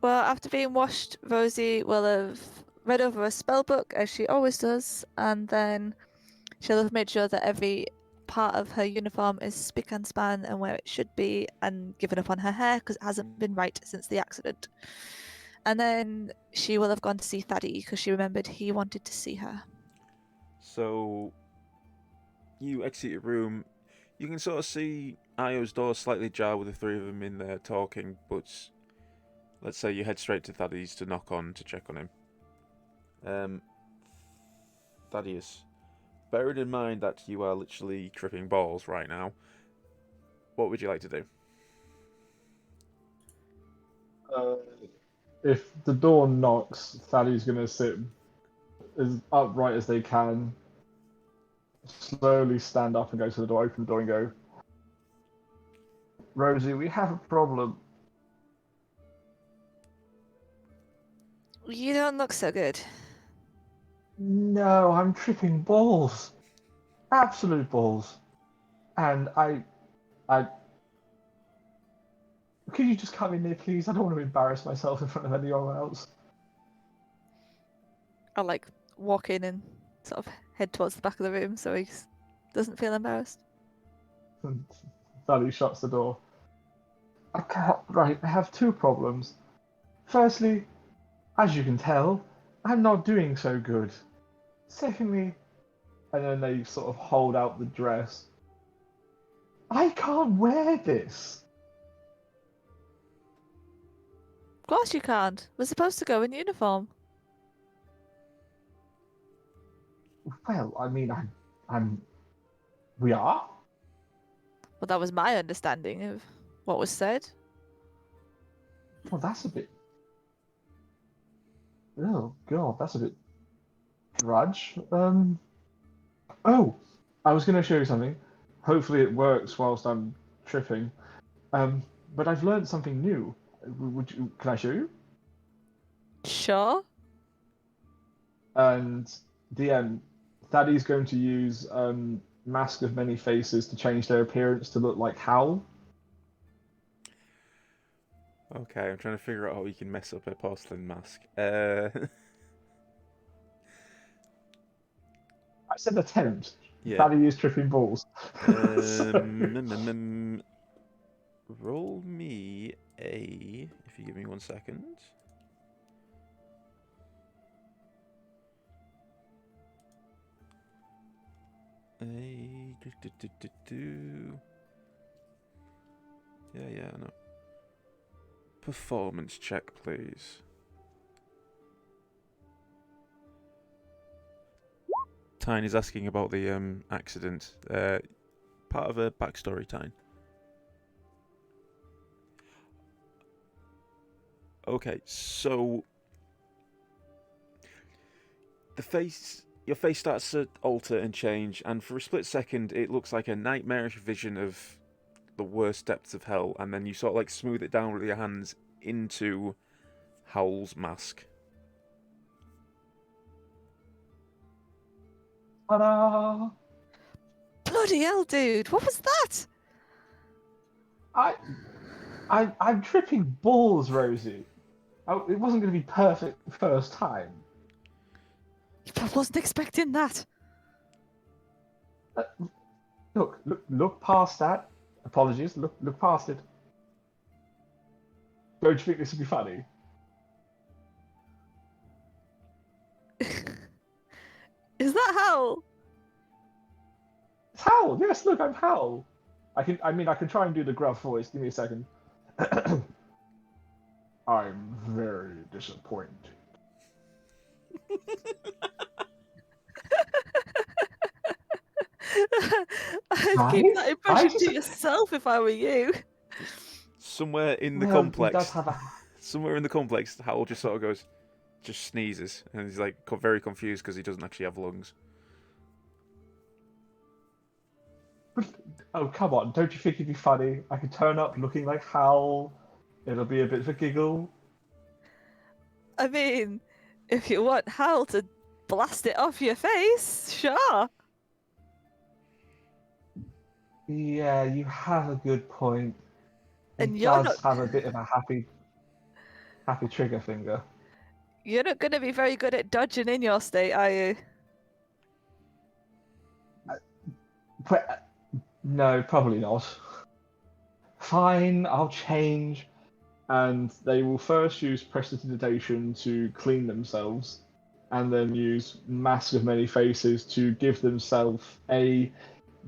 Well, after being washed, Rosie will have read over a spell book, as she always does, and then she'll have made sure that every part of her uniform is spick and span and where it should be, and given up on her hair because it hasn't been right since the accident. And then she will have gone to see Thaddeus because she remembered he wanted to see her. So you exit your room. You can sort of see Io's door slightly ajar with the three of them in there talking, but let's say you head straight to Thaddeus to knock on to check on him. Thaddeus, bearing in mind that you are literally tripping balls right now, what would you like to do? If the door knocks, Thaddeus going to sit as upright as they can, slowly stand up and go to the door, open the door and go, Rosie, we have a problem. You don't look so good. No, I'm tripping balls. Absolute balls. And I... Could you just come in here, please? I don't want to embarrass myself in front of anyone else. I'll like walk in and sort of head towards the back of the room so he doesn't feel embarrassed. And Thaddeus shuts the door. I can't... Right, I have two problems. Firstly, as you can tell, I'm not doing so good. Secondly, and then they sort of hold out the dress. I can't wear this. Of course you can't. We're supposed to go in uniform. Well, I mean, we are? Well, that was my understanding of what was said. Well, that's a bit... Oh, God, that's a bit... Drudge. Oh, I was going to show you something. Hopefully it works whilst I'm tripping. But I've learned something new. Can I show you? Sure. And DM, Thaddeus going to use Mask of Many Faces to change their appearance to look like Howl. Okay, I'm trying to figure out how you can mess up a porcelain mask. I said attempt. Yeah. Thaddeus tripping balls. Roll me a... If you give me 1 second. Yeah, no. Performance check, please. Tyne is asking about the accident. Part of a backstory, Tyne. Okay, so your face starts to alter and change, and for a split second, it looks like a nightmarish vision of the worst depths of hell, and then you sort of like smooth it down with your hands into Howl's mask. Ta-da! Bloody hell, dude! What was that? I'm tripping balls, Rosie. It wasn't going to be perfect the first time. I wasn't expecting that. Look past that. Apologies. Look past it. Don't you think this would be funny? Is that Howl? It's Howl. Yes, look, I'm Howl. I can try and do the gruff voice. Give me a second. I'm very disappointed. I'd keep that impression to yourself if I were you. Somewhere in the Well, complex, he does have somewhere in the complex, Howl just sort of just sneezes, and he's like very confused because he doesn't actually have lungs. Oh, come on. Don't you think it'd be funny? I could turn up looking like Howl It'll be a bit of a giggle. I mean, if you want Hal to blast it off your face, sure. Yeah, you have a good point. And It you're does not have a bit of a happy trigger finger. you're not going to be very good at dodging in your state, are you? But no, probably not. Fine, I'll change. And they will first use prestidigitation to clean themselves, and then use Mask of Many Faces to give themselves a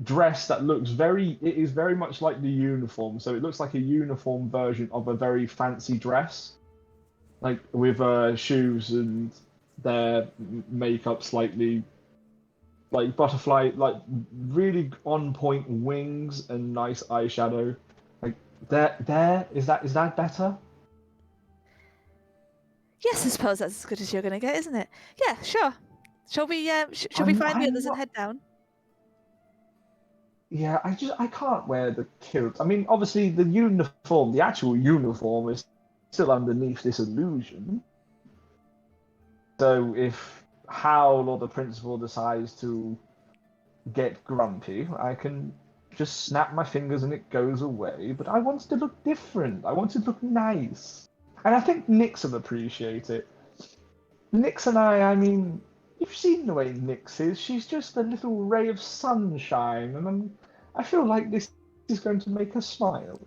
dress that looks it is very much like the uniform. So it looks like a uniform version of a very fancy dress, like with shoes and their makeup slightly like butterfly, like really on point wings and nice eyeshadow. Like is that better? Yes, I suppose that's as good as you're going to get, isn't it? Yeah, sure. Shall we find the others and head down? Yeah, I can't wear the kilt. I mean, obviously the uniform, the actual uniform, is still underneath this illusion. So if Howl or the principal decides to get grumpy, I can just snap my fingers and it goes away. But I want it to look different. I want it to look nice. And I think Nyx will appreciate it. Nyx and I mean, you've seen the way Nyx is. She's just a little ray of sunshine, and I feel like this is going to make her smile.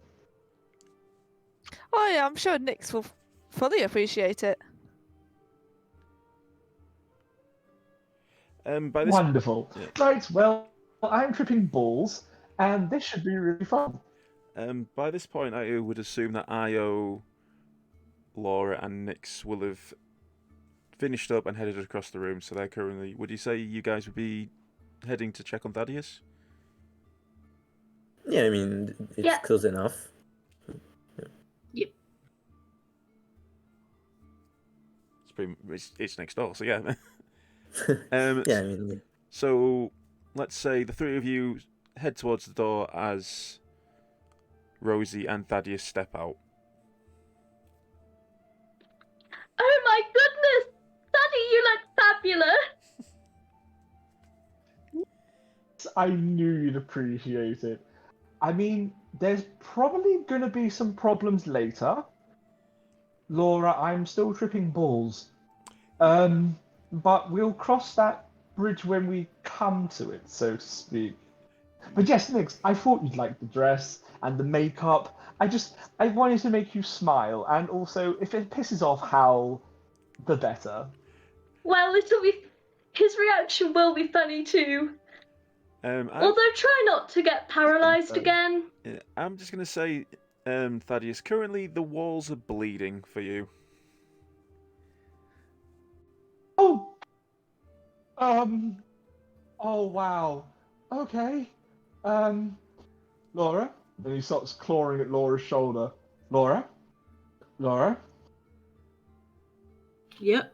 Oh yeah, I'm sure Nyx will fully appreciate it. By this, Wonderful. yeah. Right, well, I'm tripping balls, and this should be really fun. By this point, I would assume that Io, Lora, and Nyx will have finished up and headed across the room. So they're currently. Would you say you guys would be heading to check on Thaddeus? Yeah, I mean, it's close enough. Yep. It's next door, so yeah. Yeah, I mean, yeah. So let's say the three of you head towards the door as Rosie and Thaddeus step out. Oh my goodness! Daddy, you look fabulous! I knew you'd appreciate it. I mean, there's probably going to be some problems later. Lora, I'm still tripping balls. But we'll cross that bridge when we come to it, so to speak. But yes, Nyx, I thought you'd like the dress and the makeup. I wanted to make you smile, and also, if it pisses off Hal, the better. Well, his reaction will be funny too. Although try not to get paralysed again. I'm just going to say, Thaddeus, currently the walls are bleeding for you. Oh! Oh, wow. Okay. Lora? And he starts clawing at Laura's shoulder. Lora? Lora? Yep.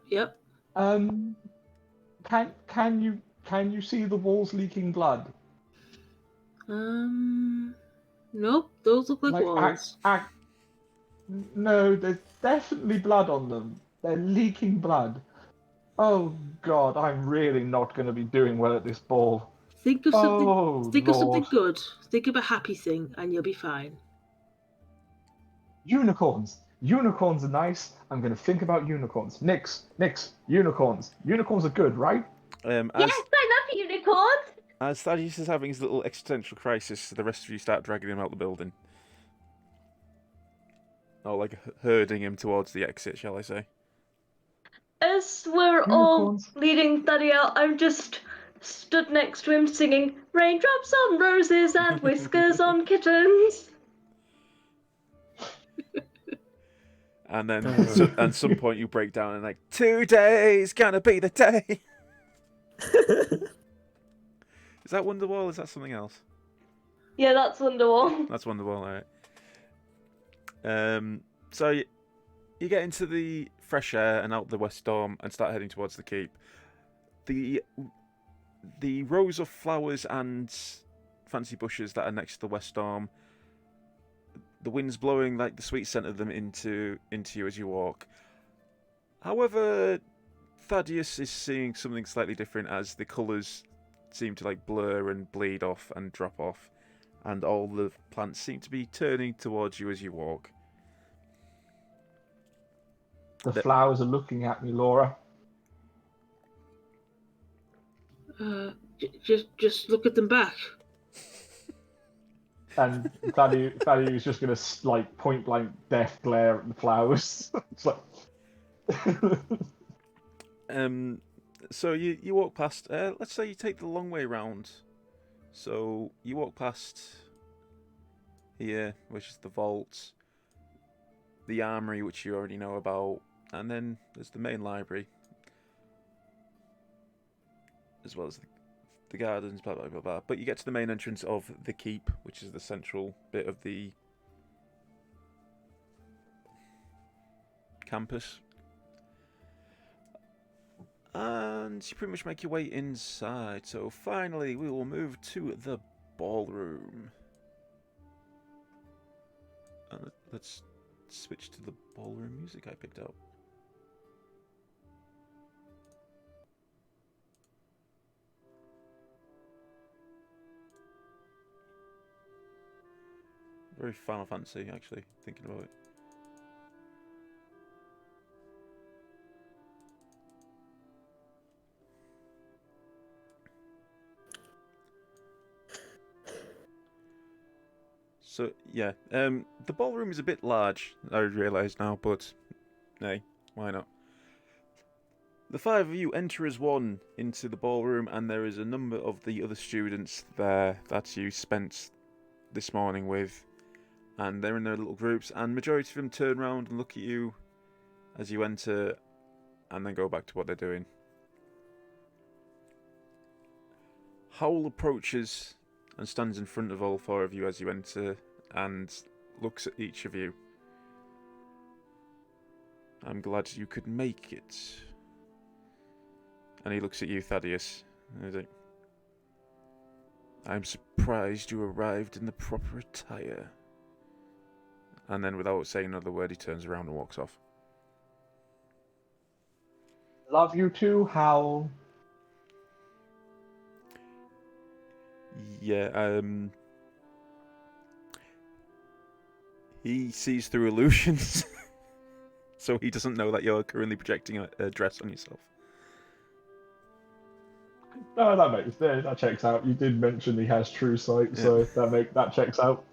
Can you see the walls leaking blood? Nope. Those look like walls. No, there's definitely blood on them. They're leaking blood. Oh God, I'm really not going to be doing well at this ball. Think of something. Oh, Think of something Lord. good. Think of a happy thing, and you'll be fine. Unicorns. Unicorns are nice. I'm going to think about unicorns. Nyx, unicorns. Unicorns are good, right? Yes, I love unicorns! As Thaddeus is having his little existential crisis, the rest of you start dragging him out the building. Or like herding him towards the exit, shall I say. As we're all leading Thaddy out, I'm just stood next to him singing raindrops on roses and whiskers on kittens. And then at some point you break down and like, today's gonna be the day. Is that Wonderwall or is that something else? Yeah, that's Wonderwall. That's Wonderwall, alright. So you get into the fresh air and out the West Dorm and start heading towards the keep. The rows of flowers and fancy bushes that are next to the West Dorm, the wind's blowing like the sweet scent of them into you as you walk. However, Thaddeus is seeing something slightly different as the colours seem to like blur and bleed off and drop off, and all the plants seem to be turning towards you as you walk. The flowers are looking at me, Laura. Just look at them back. And Thaddeus is just going to like point blank death glare at the flowers. It's like... So you walk past. Let's say you take the long way round. So you walk past here, which is the vault, the armory, which you already know about, and then there's the main library, as well as the gardens, blah, blah, blah, blah. But you get to the main entrance of the keep, which is the central bit of the campus. And you pretty much make your way inside. So finally, we will move to the ballroom. And let's switch to the ballroom music I picked up. Very Final Fantasy, actually, thinking about it. So, yeah, the ballroom is a bit large, I realise now, but hey, why not? The five of you enter as one into the ballroom, and there is a number of the other students there that you spent this morning with, and they're in their little groups, and majority of them turn around and look at you as you enter, and then go back to what they're doing. Howl approaches and stands in front of all four of you as you enter, and looks at each of you. I'm glad you could make it. And he looks at you, Thaddeus, and he's like, I'm surprised you arrived in the proper attire. And then without saying another word, he turns around and walks off. Love you too, Howl. Yeah, he sees through illusions, so he doesn't know that you're currently projecting a dress on yourself. No, that checks out. You did mention he has true sight, so that checks out.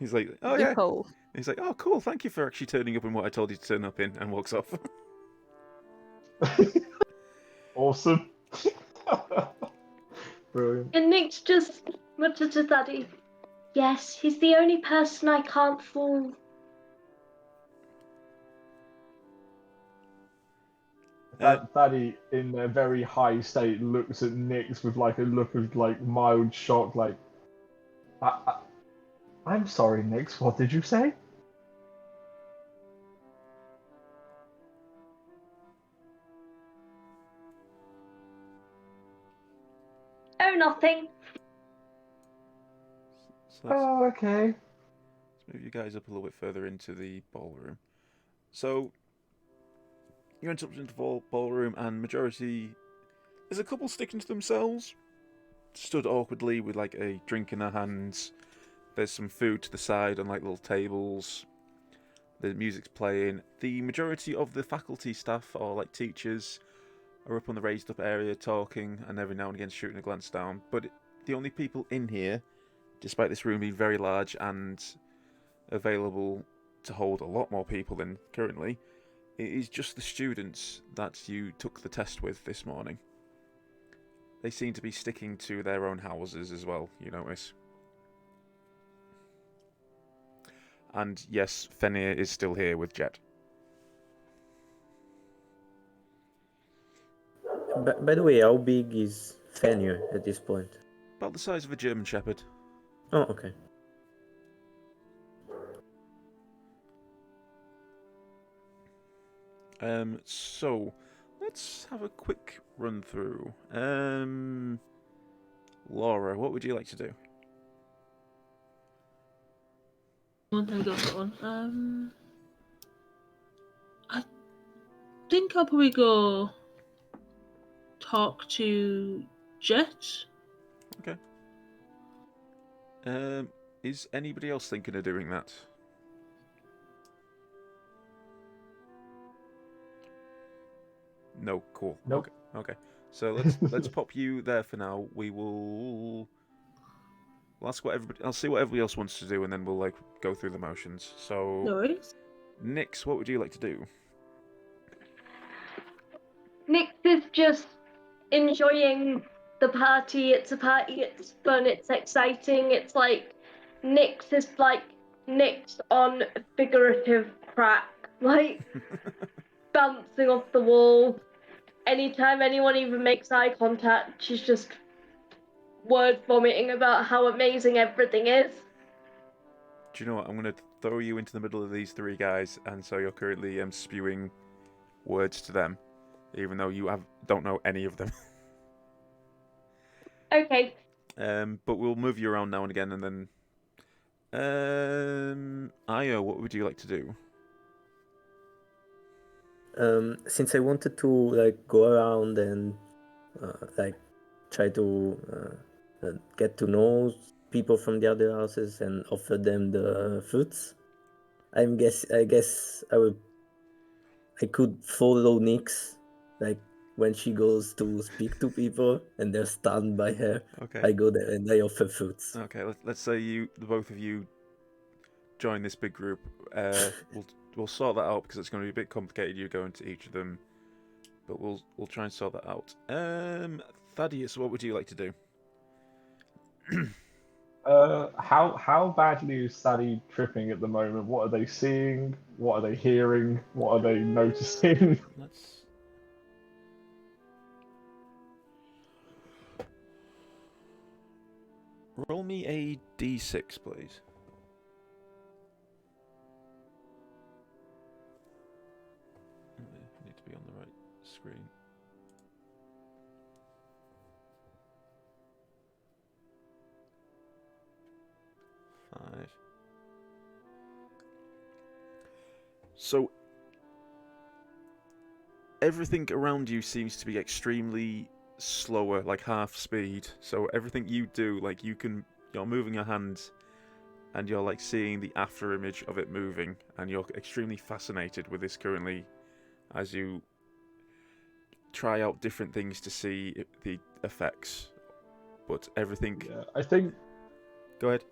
He's like, oh yeah. Cool. He's like, oh cool, thank you for actually turning up in what I told you to turn up in, and walks off. Awesome. Brilliant. And Nyx just muttered to Daddy, yes, he's the only person I can't fool. Thaddy, in a very high state, looks at Nyx with like a look of like mild shock, like, I'm sorry, Nyx, what did you say? Oh, nothing. So let's Okay. move you guys up a little bit further into the ballroom. So you enter up into the ballroom, and majority, there's a couple sticking to themselves, stood awkwardly with like a drink in their hands. There's some food to the side on like little tables. The music's playing. The majority of the faculty staff, or like teachers, are up on the raised up area talking, and every now and again shooting a glance down. But the only people in here, despite this room being very large and available to hold a lot more people than currently, it is just the students that you took the test with this morning. They seem to be sticking to their own houses as well, you notice. And yes, Fenrir is still here with Jet. By the way, how big is Fenrir at this point? About the size of a German Shepherd. Oh, okay. So let's have a quick run through. Laura, what would you like to do? One time I got that one. I think I'll probably go talk to Jet. Okay. Is anybody else thinking of doing that? No, cool. Nope. Okay. So let's pop you there for now. We'll ask what everybody. I'll see what everybody else wants to do, and then we'll like go through the motions. So, No worries. Nyx, what would you like to do? Nyx is just enjoying the party. It's a party, it's fun, it's exciting. It's like Nyx is like Nyx on figurative crack, like bouncing off the wall. Anytime anyone even makes eye contact, she's just word vomiting about how amazing everything is. Do you know what? I'm gonna throw you into the middle of these three guys, and so you're currently spewing words to them, even though you don't know any of them. Okay. But we'll move you around now and again, and then Io, what would you like to do? Since I wanted to like go around and like try to get to know people from the other houses and offer them the fruits, I guess I could follow Nyx, like when she goes to speak to people and they're stunned by her. Okay. I go there and I offer fruits. Okay. Let's say the both of you join this big group. We'll sort that out because it's going to be a bit complicated. You go into each of them, but we'll try and sort that out. Thaddeus, what would you like to do? How badly is Sadie tripping at the moment? What are they seeing? What are they hearing? What are they noticing? Let's. Roll me a d6, please. I need to be on the right screen. Five. So everything around you seems to be extremely slower, like half speed. So everything you do, like you're moving your hands and you're like seeing the after image of it moving, and you're extremely fascinated with this currently as you try out different things to see the effects. But everything. Yeah, I think, Go ahead.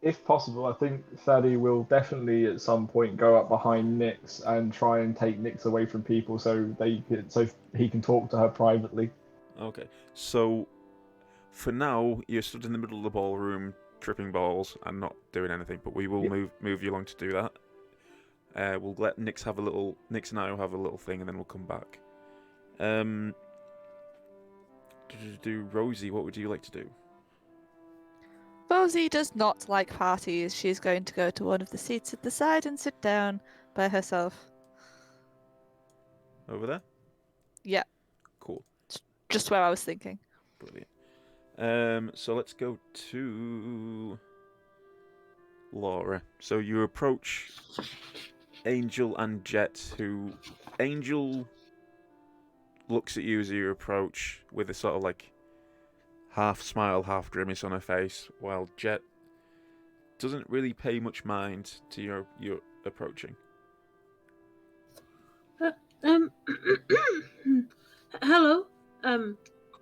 if possible, I think Thaddy will definitely at some point go up behind Nyx and try and take Nyx away from people so he can talk to her privately. Okay, so for now you're stood in the middle of the ballroom tripping balls and not doing anything, but we will move you along to do that. We'll let Nyx and I will have a little thing, and then we'll come back. Rosie, what would you like to do? Rosie does not like parties. She's going to go to one of the seats at the side and sit down by herself. Over there? Yeah. Cool. Just where I was thinking. Brilliant. So let's go to Lora. So you approach Angel and Jet, who Angel looks at you as you approach with a sort of like half smile, half grimace on her face, while Jet doesn't really pay much mind to your approaching. Hello.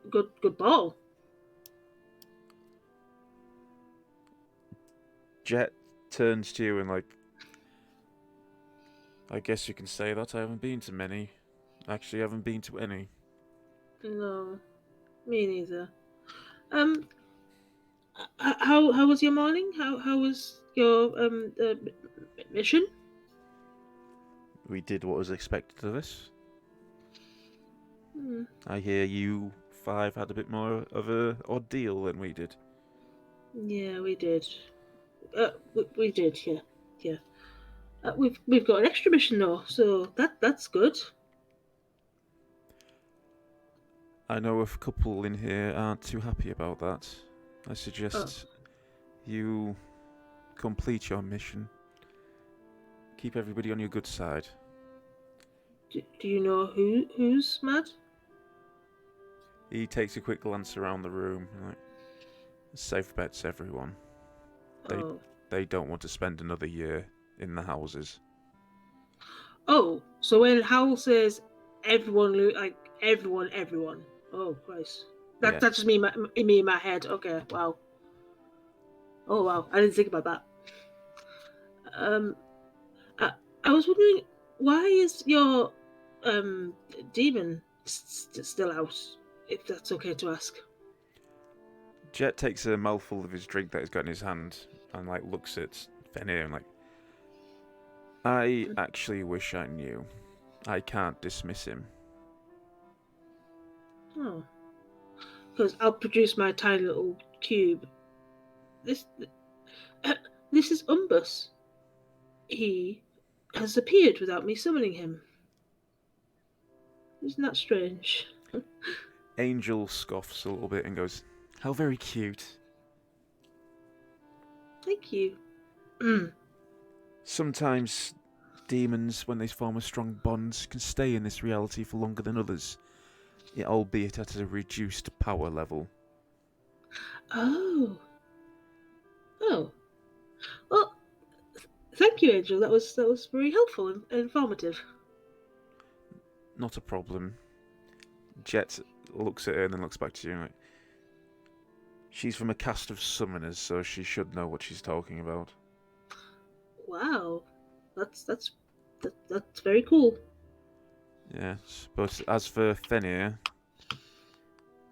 Good ball. Jet turns to you and like, I guess you can say that. I haven't been to many. Actually, I haven't been to any. No, me neither. How was your morning? How was your mission? We did what was expected of us. Hmm. I hear you five had a bit more of a ordeal than we did. Yeah, we did. We did. Yeah. We've got an extra mission though, so that's good. I know a couple in here aren't too happy about that. I suggest you complete your mission. Keep everybody on your good side. Do you know who's mad? He takes a quick glance around the room. Like, safe bets, everyone. Oh. They don't want to spend another year in the houses. Oh, so when Howl says everyone, like everyone. Oh, Christ. Yeah. That's just me in my head. Okay, wow. Oh, wow. I didn't think about that. I was wondering, why is your demon still out? If that's okay to ask. Jet takes a mouthful of his drink that he's got in his hand and like looks at Fenrir and like, I actually wish I knew. I can't dismiss him. Oh, because I'll produce my tiny little cube. This is Umbus. He has appeared without me summoning him. Isn't that strange? Angel scoffs a little bit and goes, how very cute. Thank you. Sometimes demons, when they form a strong bond, can stay in this reality for longer than others, albeit at a reduced power level. Oh. Well, thank you, Angel. That was very helpful and informative. Not a problem. Jet looks at her and then looks back to you and like, she's from a cast of summoners, so she should know what she's talking about. Wow, that's very cool. Yes, but as for Fenrir,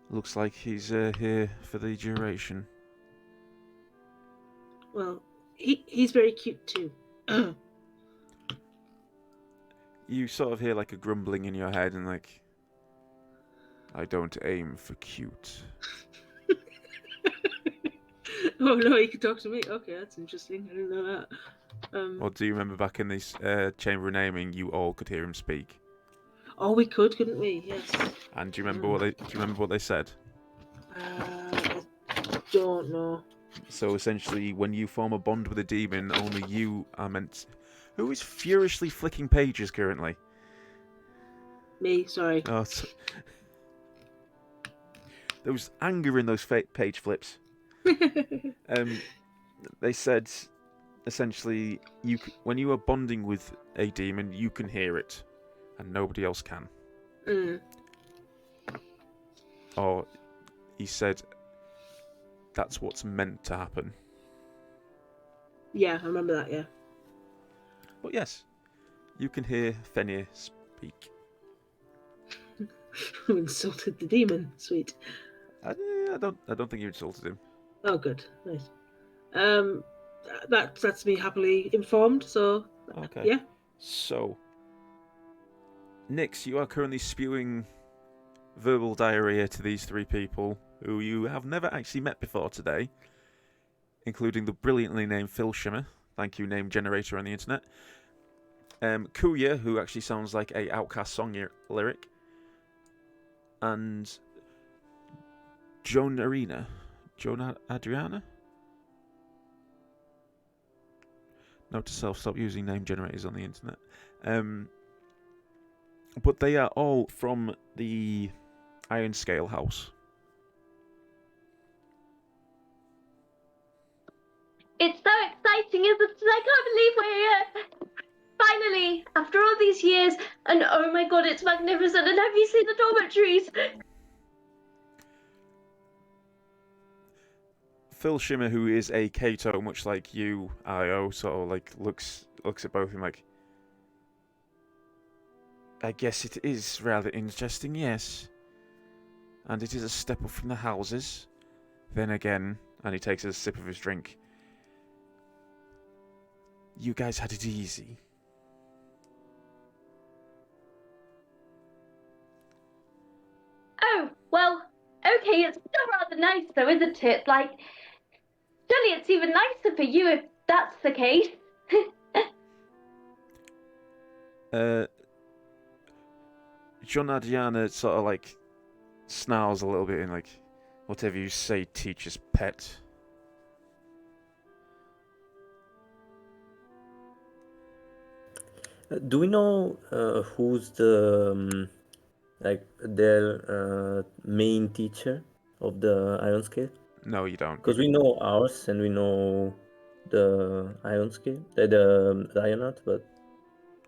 looks like he's here for the duration. Well, he's very cute too. You sort of hear like a grumbling in your head and like, I don't aim for cute. Oh no, he can talk to me. Okay, that's interesting. I didn't know that. Or do you remember back in this chamber of naming, you all could hear him speak? Oh, we couldn't we? Yes. And do you remember what they said? I don't know. So essentially, when you form a bond with a demon, only you are meant. Who is furiously flicking pages currently? Me, sorry. Oh, there was anger in those page flips. They said, essentially, when you are bonding with a demon, you can hear it, and nobody else can. Or he said, that's what's meant to happen. Yeah, I remember that. Yeah. But yes, you can hear Fenrir speak. Who insulted the demon? Sweet. I don't think you insulted him. Oh, good, nice. That's me happily informed. So, Okay. Yeah. So, Nyx, you are currently spewing verbal diarrhea to these three people who you have never actually met before today, including the brilliantly named Phil Shimmer. Thank you, name generator on the internet. Kuya, who actually sounds like a Outcast song lyric, and Joan Adriana. Note to self: stop using name generators on the internet. But they are all from the Ironscale house. It's so exciting, isn't it? I can't believe we're here. Finally, after all these years, and oh my god, it's magnificent. And have you seen the dormitories? Phil Shimmer, who is a Kato, much like you, Io, sort of like looks at both of them like, I guess it is rather interesting, yes. And it is a step up from the houses. Then again, and he takes a sip of his drink, you guys had it easy. Oh, well, okay, it's still rather nice though, isn't it? Like, surely it's even nicer for you if that's the case. John Adriana sort of like snarls a little bit and like, whatever you say, teacher's pet. Do we know who's the like their main teacher of the Ironscale? No, you don't. Because we know ours and we know the Ironscale, the LyonHart, but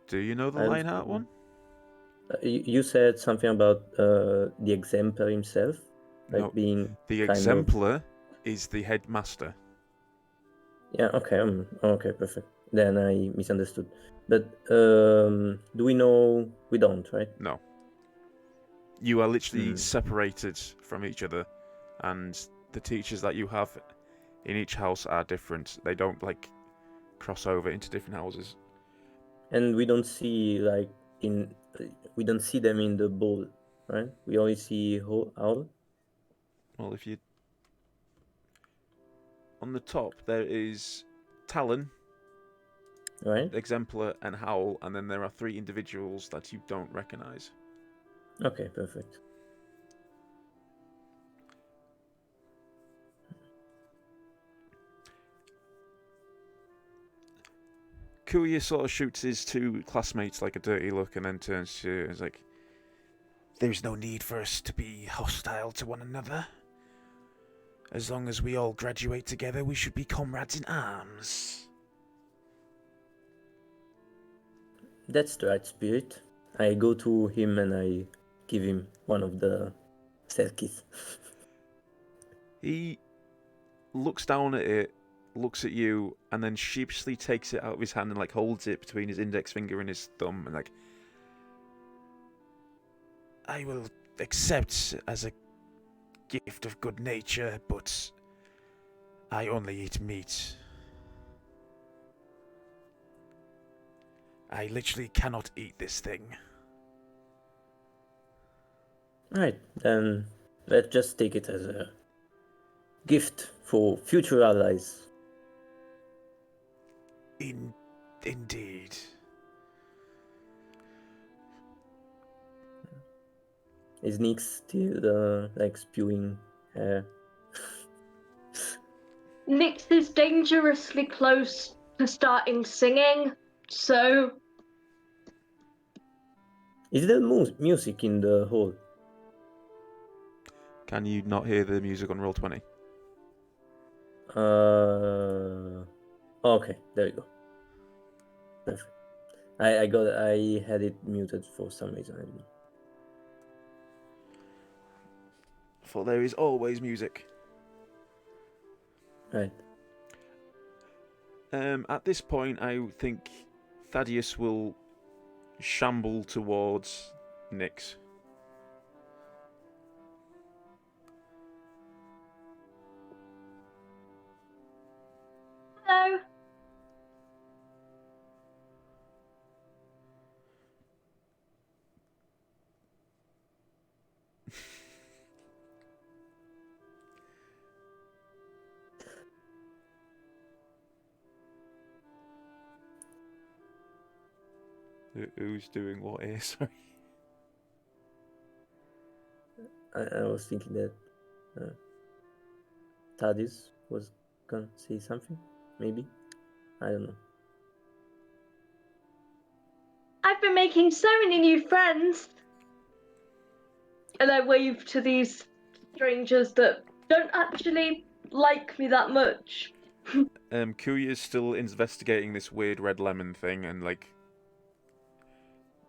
Do you know the I don't LyonHart see- one? you said something about the exemplar himself, like No, being the kind of exemplar is the headmaster. yeah. Okay, okay, perfect. Then I misunderstood. But do we know? We don't, right? No. You are literally Hmm. separated from each other, and the teachers that you have in each house are different. They don't like cross over into different houses. And we don't see like we don't see them in the ball, right? We only see Owl. Well, if you on the top there is Talon, Right? Exemplar, and Howl, and then there are 3 individuals that you don't recognise. Okay, perfect. Kuya sort of shoots his 2 classmates like a dirty look and then turns to you and is like, "There's no need for us to be hostile to one another. As long as we all graduate together, we should be comrades in arms." That's the right spirit. I go to him and I give him one of the selkies. He looks down at it, looks at you, and then sheepishly takes it out of his hand and like holds it between his index finger and his thumb and like, "I will accept as a gift of good nature, but I only eat meat. I literally cannot eat this thing." Right, then let's just take it as a gift for future allies. Indeed. Is Nyx still like spewing hair? Nyx is dangerously close to starting singing, so Is there music in the hall? Can you not hear the music on Roll20? Okay, there we go. Perfect. I had it muted for some reason. I don't know. For there is always music. Right. At this point, I think Thaddeus will shamble towards Nyx. hello. Who's doing what here? Sorry. I was thinking that Thaddeus was gonna say something. Maybe. I don't know. I've been making so many new friends. And I wave to these strangers that don't actually like me that much. Kuya's still investigating this weird red lemon thing and like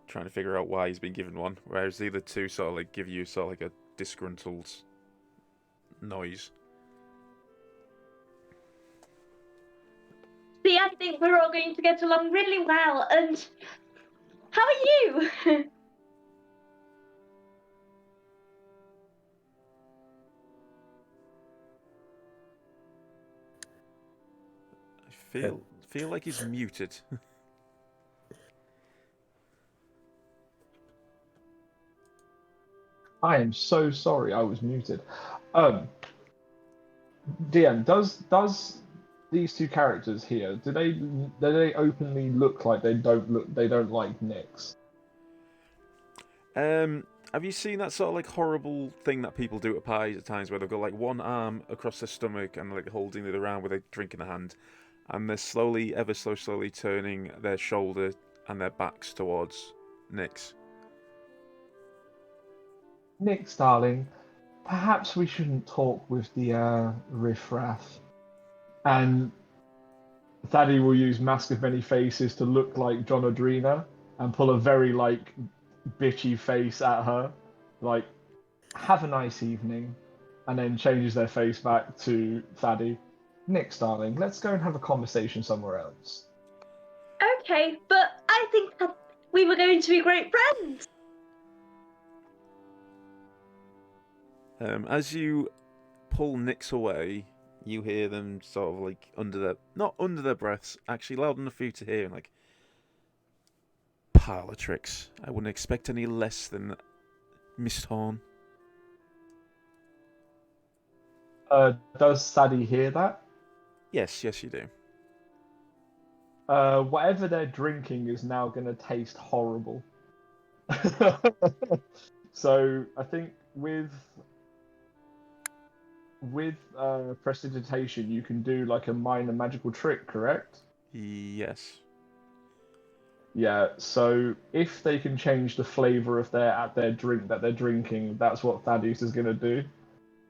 trying to figure out why he's been given one, whereas the other 2 sort of like give you sort of like a disgruntled noise. See, I think we're all going to get along really well, and how are you? I feel like he's muted. I am so sorry I was muted. DM, does these 2 characters here, do they openly look like they don't like Nyx? Have you seen that sort of like horrible thing that people do at parties at times where they've got like one arm across their stomach and like holding it around with a drink in the hand, and they're slowly, ever so slowly turning their shoulder and their backs towards Nyx. Nyx, darling, perhaps we shouldn't talk with the riffraff. And Thaddy will use Mask of Many Faces to look like John Adrena and pull a very, like, bitchy face at her. Like, have a nice evening. And then changes their face back to Thaddy. Nyx, darling, let's go and have a conversation somewhere else. Okay, but I think that we were going to be great friends. As you pull Nyx away, you hear them sort of like not under their breaths, actually loud enough for you to hear, like, parlour tricks. I wouldn't expect any less than Mysthorn. Does Thaddy hear that? Yes, you do. Whatever they're drinking is now going to taste horrible. So I think with prestidigitation, you can do like a minor magical trick, correct? Yes. Yeah. So if they can change the flavor of their drink that they're drinking, that's what Thaddeus is going to do.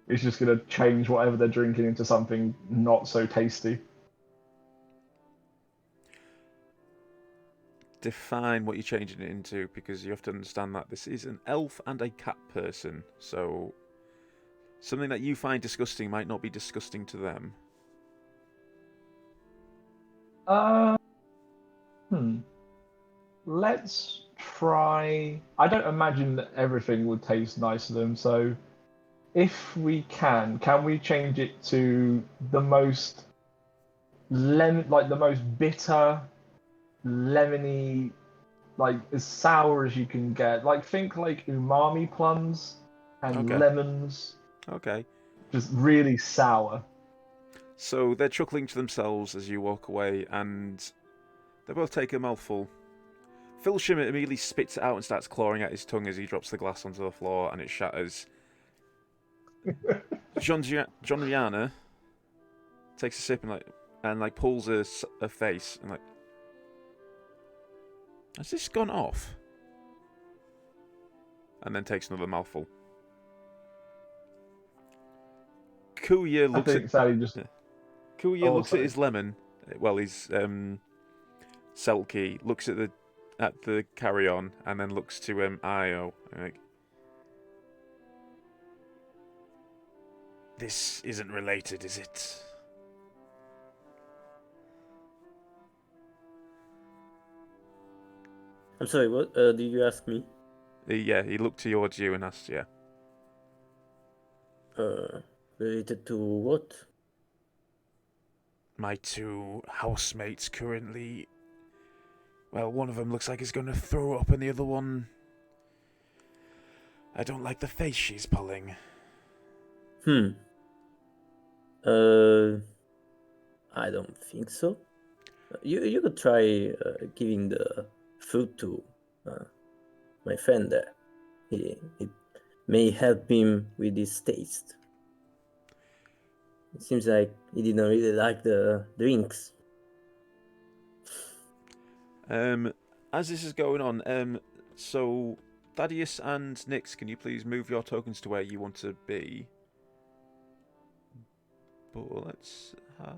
He's just going to change whatever they're drinking into something not so tasty. Define what you're changing it into, because you have to understand that this is an elf and a cat person, so something that you find disgusting might not be disgusting to them. Let's try. I don't imagine that everything would taste nice to them, so if we can we change it to the most the most bitter, lemony, like as sour as you can get. Like think like umami plums and Okay. lemons. Okay. Just really sour. So they're chuckling to themselves as you walk away, and they both take a mouthful. Phil Shimmer immediately spits it out and starts clawing at his tongue as he drops the glass onto the floor and it shatters. John Rihanna takes a sip and pulls a face and like, has this gone off? And then takes another mouthful. Kuya looks at Sally just. Kuya looks sorry. at his lemon. Well, his Selkie looks at the carry-on and then looks to Io. Like, this isn't related, is it? I'm sorry, what did you ask me? Yeah, he looked towards you and asked, yeah. Related to what? My two housemates currently... Well, one of them looks like he's going to throw up and the other one... I don't like the face she's pulling. I don't think so. You could try giving the food to my friend there. It may help him with his taste. It seems like he didn't really like the drinks. As this is going on, so Thaddeus and Nyx, can you please move your tokens to where you want to be? But let's have...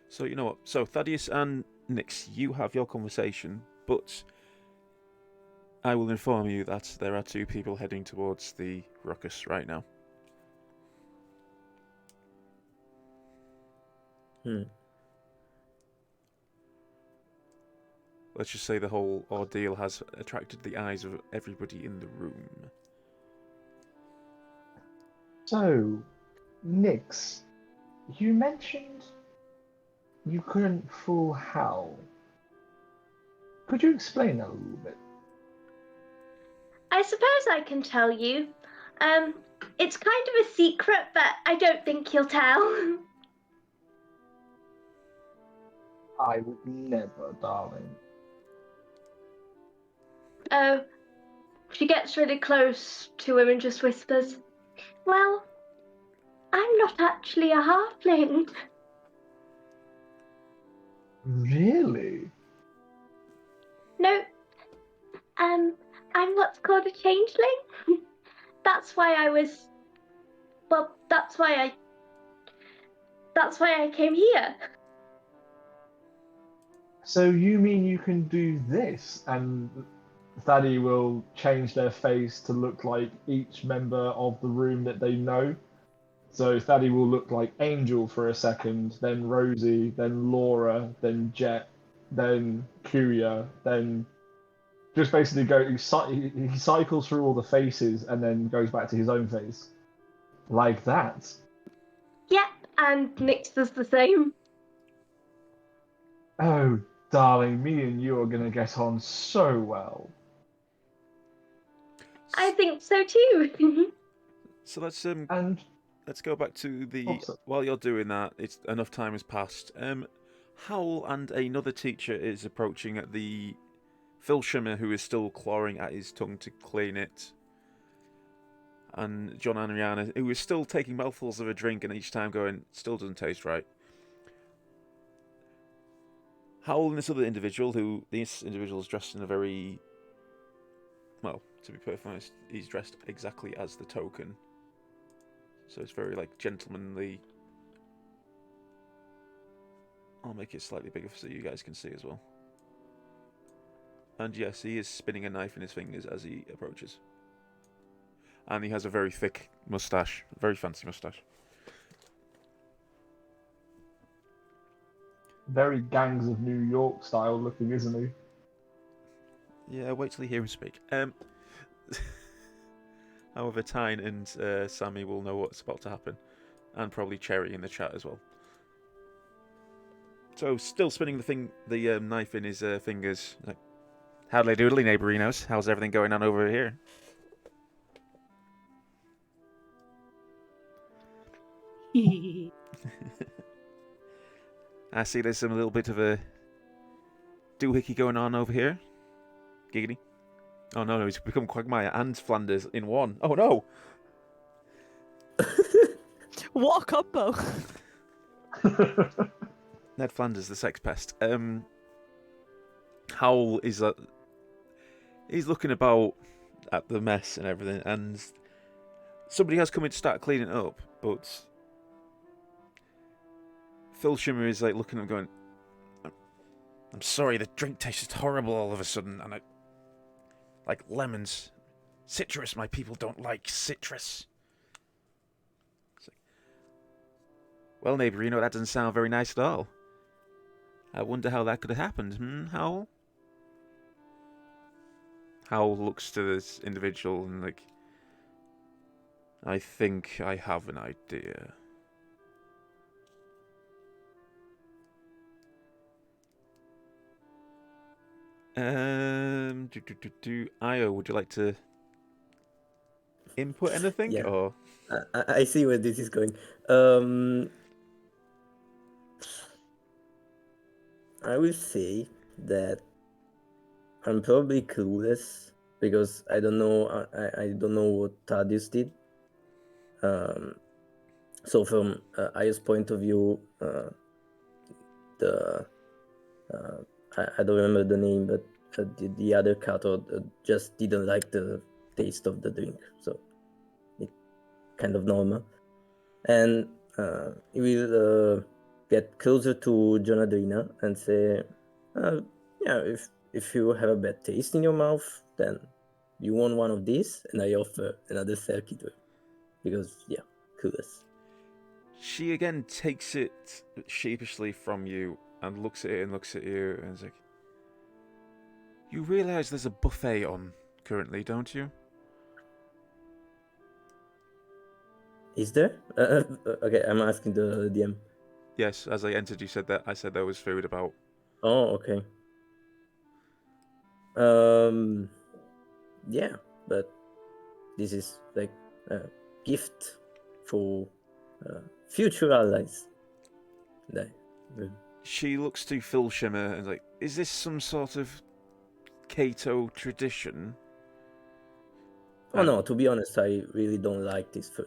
So, you know what? So, Thaddeus and Nyx, you have your conversation, but I will inform you that there are two people heading towards the ruckus right now. Let's just say the whole ordeal has attracted the eyes of everybody in the room. So, Nyx, you mentioned you couldn't fool Hal. Could you explain that a little bit? I suppose I can tell you. It's kind of a secret, but I don't think he'll tell. I would never, darling. Oh, She gets really close to him and just whispers, "Well, I'm not actually a halfling." Really? No, I'm what's called a changeling. That's why I was. Well, that's why I came here. So you mean you can do this, and Thaddy will change their face to look like each member of the room that they know? So Thaddy will look like Angel for a second, then Rosie, then Lora, then Jet, then Kuya, then just basically he cycles through all the faces and then goes back to his own face. Like that. Yep, and Nyx does the same. Oh, darling, me and you are going to get on so well. I think so too. So And let's go back to the. Also- While you're doing that, it's enough time has passed. Howl and another teacher is approaching at the Phil Shimmer, who is still clawing at his tongue to clean it, and John and Rihanna, who is still taking mouthfuls of a drink and each time going, "Still doesn't taste right." Howl and this other individual, this individual is dressed in a very, well, to be perfectly honest, he's dressed exactly as the token. So it's very, like, gentlemanly. I'll make it slightly bigger so you guys can see as well. And yes, he is spinning a knife in his fingers as he approaches. And he has a very thick moustache, very fancy moustache. very Gangs of New York style looking, isn't he? Yeah, wait till you hear him speak. However, Tyne and Sammy will know what's about to happen. And probably Cherry in the chat as well. So, still spinning the knife in his fingers. Like, howdy doodly, neighborinos. How's everything going on over here? I see there's a little bit of a doohickey going on over here. Giggity. Oh no, he's become Quagmire and Flanders in one. Oh no! What a combo! Ned Flanders, the sex pest. Howl is he's looking about at the mess and everything, and somebody has come in to start cleaning it up, but Phil Shimmer is like looking at him going, "I'm sorry, the drink tastes horrible all of a sudden, and like lemons. Citrus, my people don't like citrus." Like, well, neighbour, that doesn't sound very nice at all. I wonder how that could have happened, Howl? Howl looks to this individual and like, I think I have an idea. Io, would you like to input anything? Yeah. Or I see where this is going. I will say that I'm probably clueless because I don't know. I don't know what Thaddeus did. So from Io's point of view, I don't remember the name, but the other cattle just didn't like the taste of the drink, so it kind of normal. And he will get closer to Jonadrina and say, yeah, if you have a bad taste in your mouth, then you want one of these, and I offer another Selkie to him. Because, yeah, clueless. she again takes it sheepishly from you and looks at it and looks at you and is like, you realise there's a buffet on currently, don't you? Is there? Okay, I'm asking the DM. Yes, as I entered, you said that. I said there was food about. Oh, okay. Yeah, but this is like a gift for future allies. She looks to Phil Shimmer and is like, is this some sort of Cato tradition? Oh no, to be honest, I really don't like this food.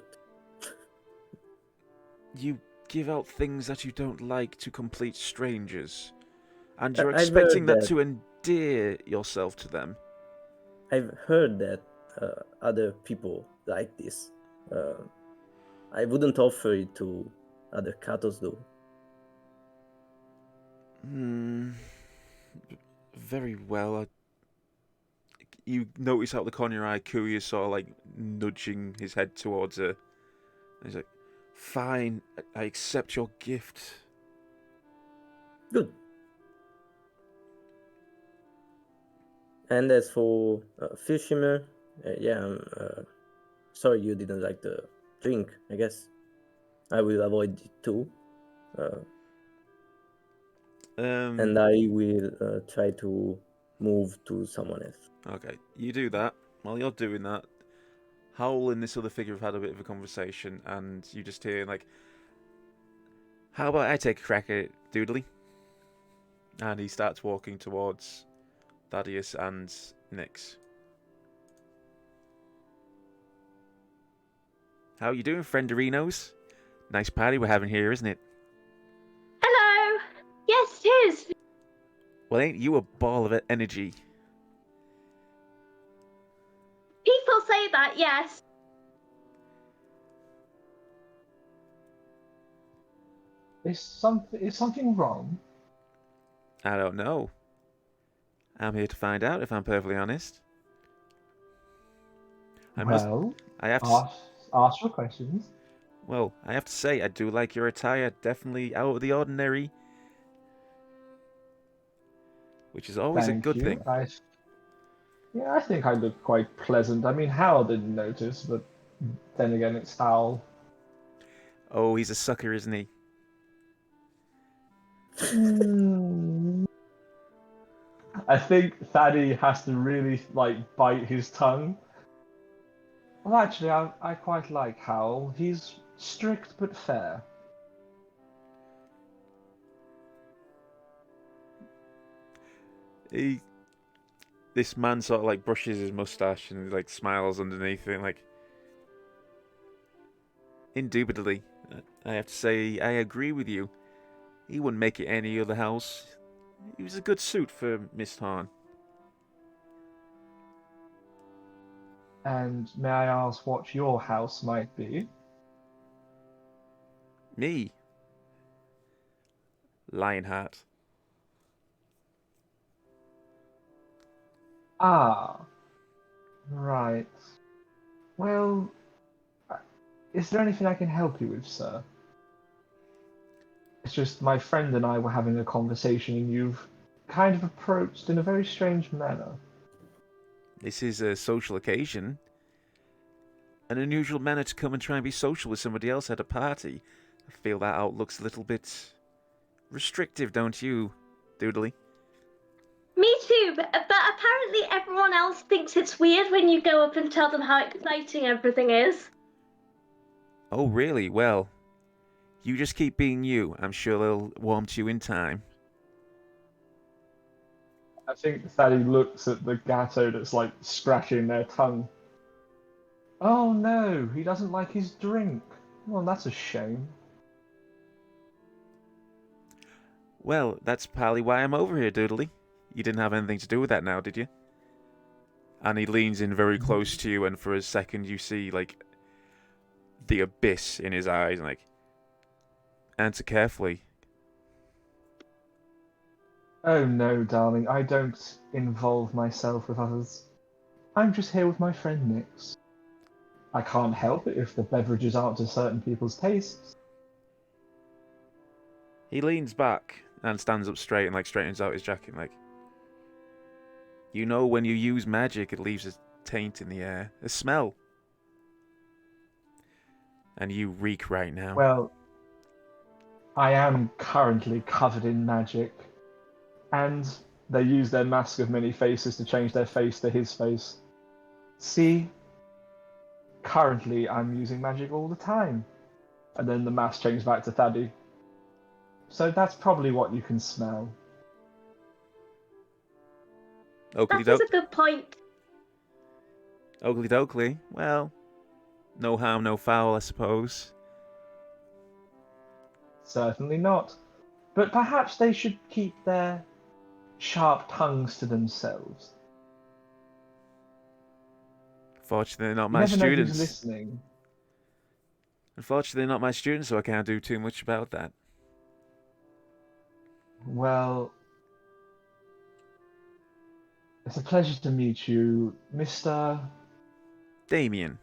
You give out things that you don't like to complete strangers, and you're I've expecting heard that to endear yourself to them. I've heard that other people like this. I wouldn't offer it to other katos though. Very well. You notice out the corner of your eye, Kui is sort of like nudging his head towards her. And he's like, "Fine, I accept your gift." Good. And as for fish shimmer, I'm sorry you didn't like the drink. I guess I will avoid it too. And I will try to move to someone else. Okay, you do that. While you're doing that, Howl and this other figure have had a bit of a conversation, and you just hear like, "How about I take a crack at it, Doodly?" And he starts walking towards Thaddeus and Nyx. How you doing, frienderinos? Nice party we're having here, isn't it? Hello. Yes, it is. Well, ain't you a ball of energy? People say that, yes. Is something wrong? I don't know. I'm here to find out, if I'm perfectly honest. I have to ask your questions. Well, I have to say, I do like your attire. Definitely out of the ordinary. Which is always Thank a good you. thing. I think I look quite pleasant. I mean, Hal didn't notice, but then again, it's Hal. Oh, he's a sucker, isn't he? I think Thaddy has to really, bite his tongue. Well, actually, I quite like Hal. He's strict but fair. This man sort of brushes his mustache and smiles underneath it, indubitably, I have to say I agree with you. He wouldn't make it any other house. He was a good suit for Mysthorn. And may I ask what your house might be? Me? LyonHart. Ah, right. Well, is there anything I can help you with, sir? It's just my friend and I were having a conversation and you've kind of approached in a very strange manner. This is a social occasion. An unusual manner to come and try and be social with somebody else at a party. I feel that outlook's a little bit restrictive, don't you, Doodly? Me too, but apparently everyone else thinks it's weird when you go up and tell them how exciting everything is. Oh, really? Well, you just keep being you. I'm sure they'll warm to you in time. I think Thaddy looks at the gatto that's scratching their tongue. Oh no, he doesn't like his drink. Well, that's a shame. Well, that's partly why I'm over here, Doodly. You didn't have anything to do with that now, did you? And he leans in very close to you, and for a second you see, the abyss in his eyes, and, answer carefully. Oh no, darling, I don't involve myself with others. I'm just here with my friend Nyx. I can't help it if the beverages aren't to certain people's tastes. He leans back and stands up straight and straightens out his jacket, you know, when you use magic, it leaves a taint in the air, a smell. And you reek right now. Well, I am currently covered in magic, and they use their mask of many faces to change their face to his face. See? Currently, I'm using magic all the time. And then the mask changed back to Thaddy. So that's probably what you can smell. Oakley That is a good point. Oakley dokley. Well, no harm, no foul, I suppose. Certainly not. But perhaps they should keep their sharp tongues to themselves. Fortunately, not You my never know who's students. listening. Unfortunately, not my students, so I can't do too much about that. Well, it's a pleasure to meet you, Mr. Damien.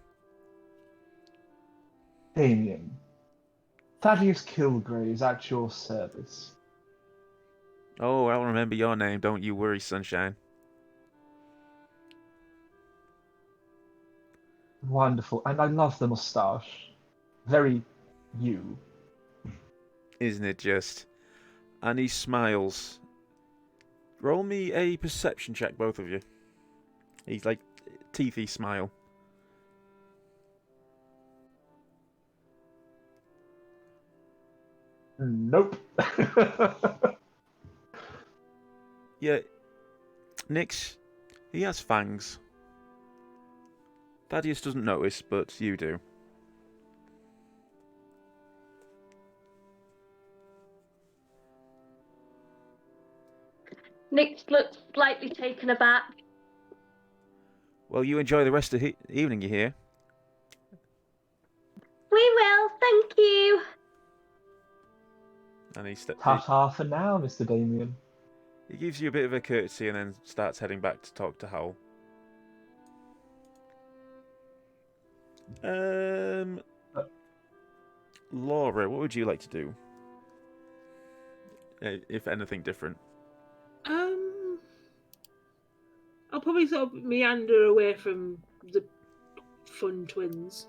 Damien. Thaddeus Kilgrave is at your service. Oh, I'll remember your name, don't you worry, sunshine. Wonderful. And I love the moustache. Very you. Isn't it just? And he smiles. Roll me a perception check, both of you. He's like, teethy smile. Nope. Yeah, Nyx, he has fangs. Thaddeus doesn't notice, but you do. Nyx looks slightly taken aback. Well, you enjoy the rest of the evening, you hear? We will, thank you. And Ta-ta for now, Mr. Damien. he gives you a bit of a courtesy and then starts heading back to talk to Howl. Lora, what would you like to do? If anything different. I'll probably sort of meander away from the fun twins.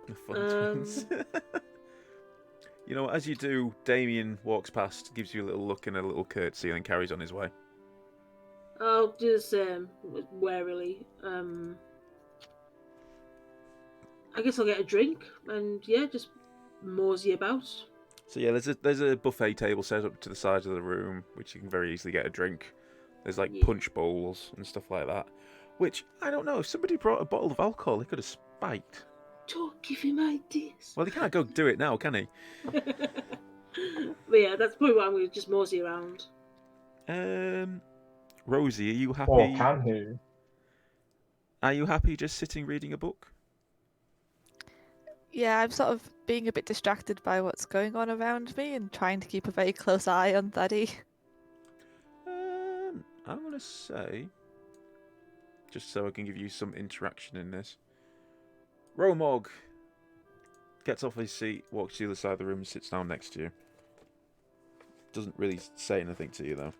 The fun twins. You know, as you do, Damien walks past, gives you a little look and a little courtesy, and then carries on his way. I'll do the same, warily. I guess I'll get a drink and yeah, just mosey about. So yeah, there's a buffet table set up to the side of the room, which you can very easily get a drink. There's like punch bowls and stuff like that. Which, I don't know, if somebody brought a bottle of alcohol, they could have spiked. Don't give him ideas. Well, he can't go do it now, can he? But yeah, that's probably what I'm going to just mosey around. Rosie, are you happy? Or can he? Are you happy just sitting reading a book? Yeah, I'm sort of being a bit distracted by what's going on around me and trying to keep a very close eye on Thaddy. I'm going to say, just so I can give you some interaction in this, Romog gets off his seat, walks to the other side of the room and sits down next to you. Doesn't really say anything to you, though.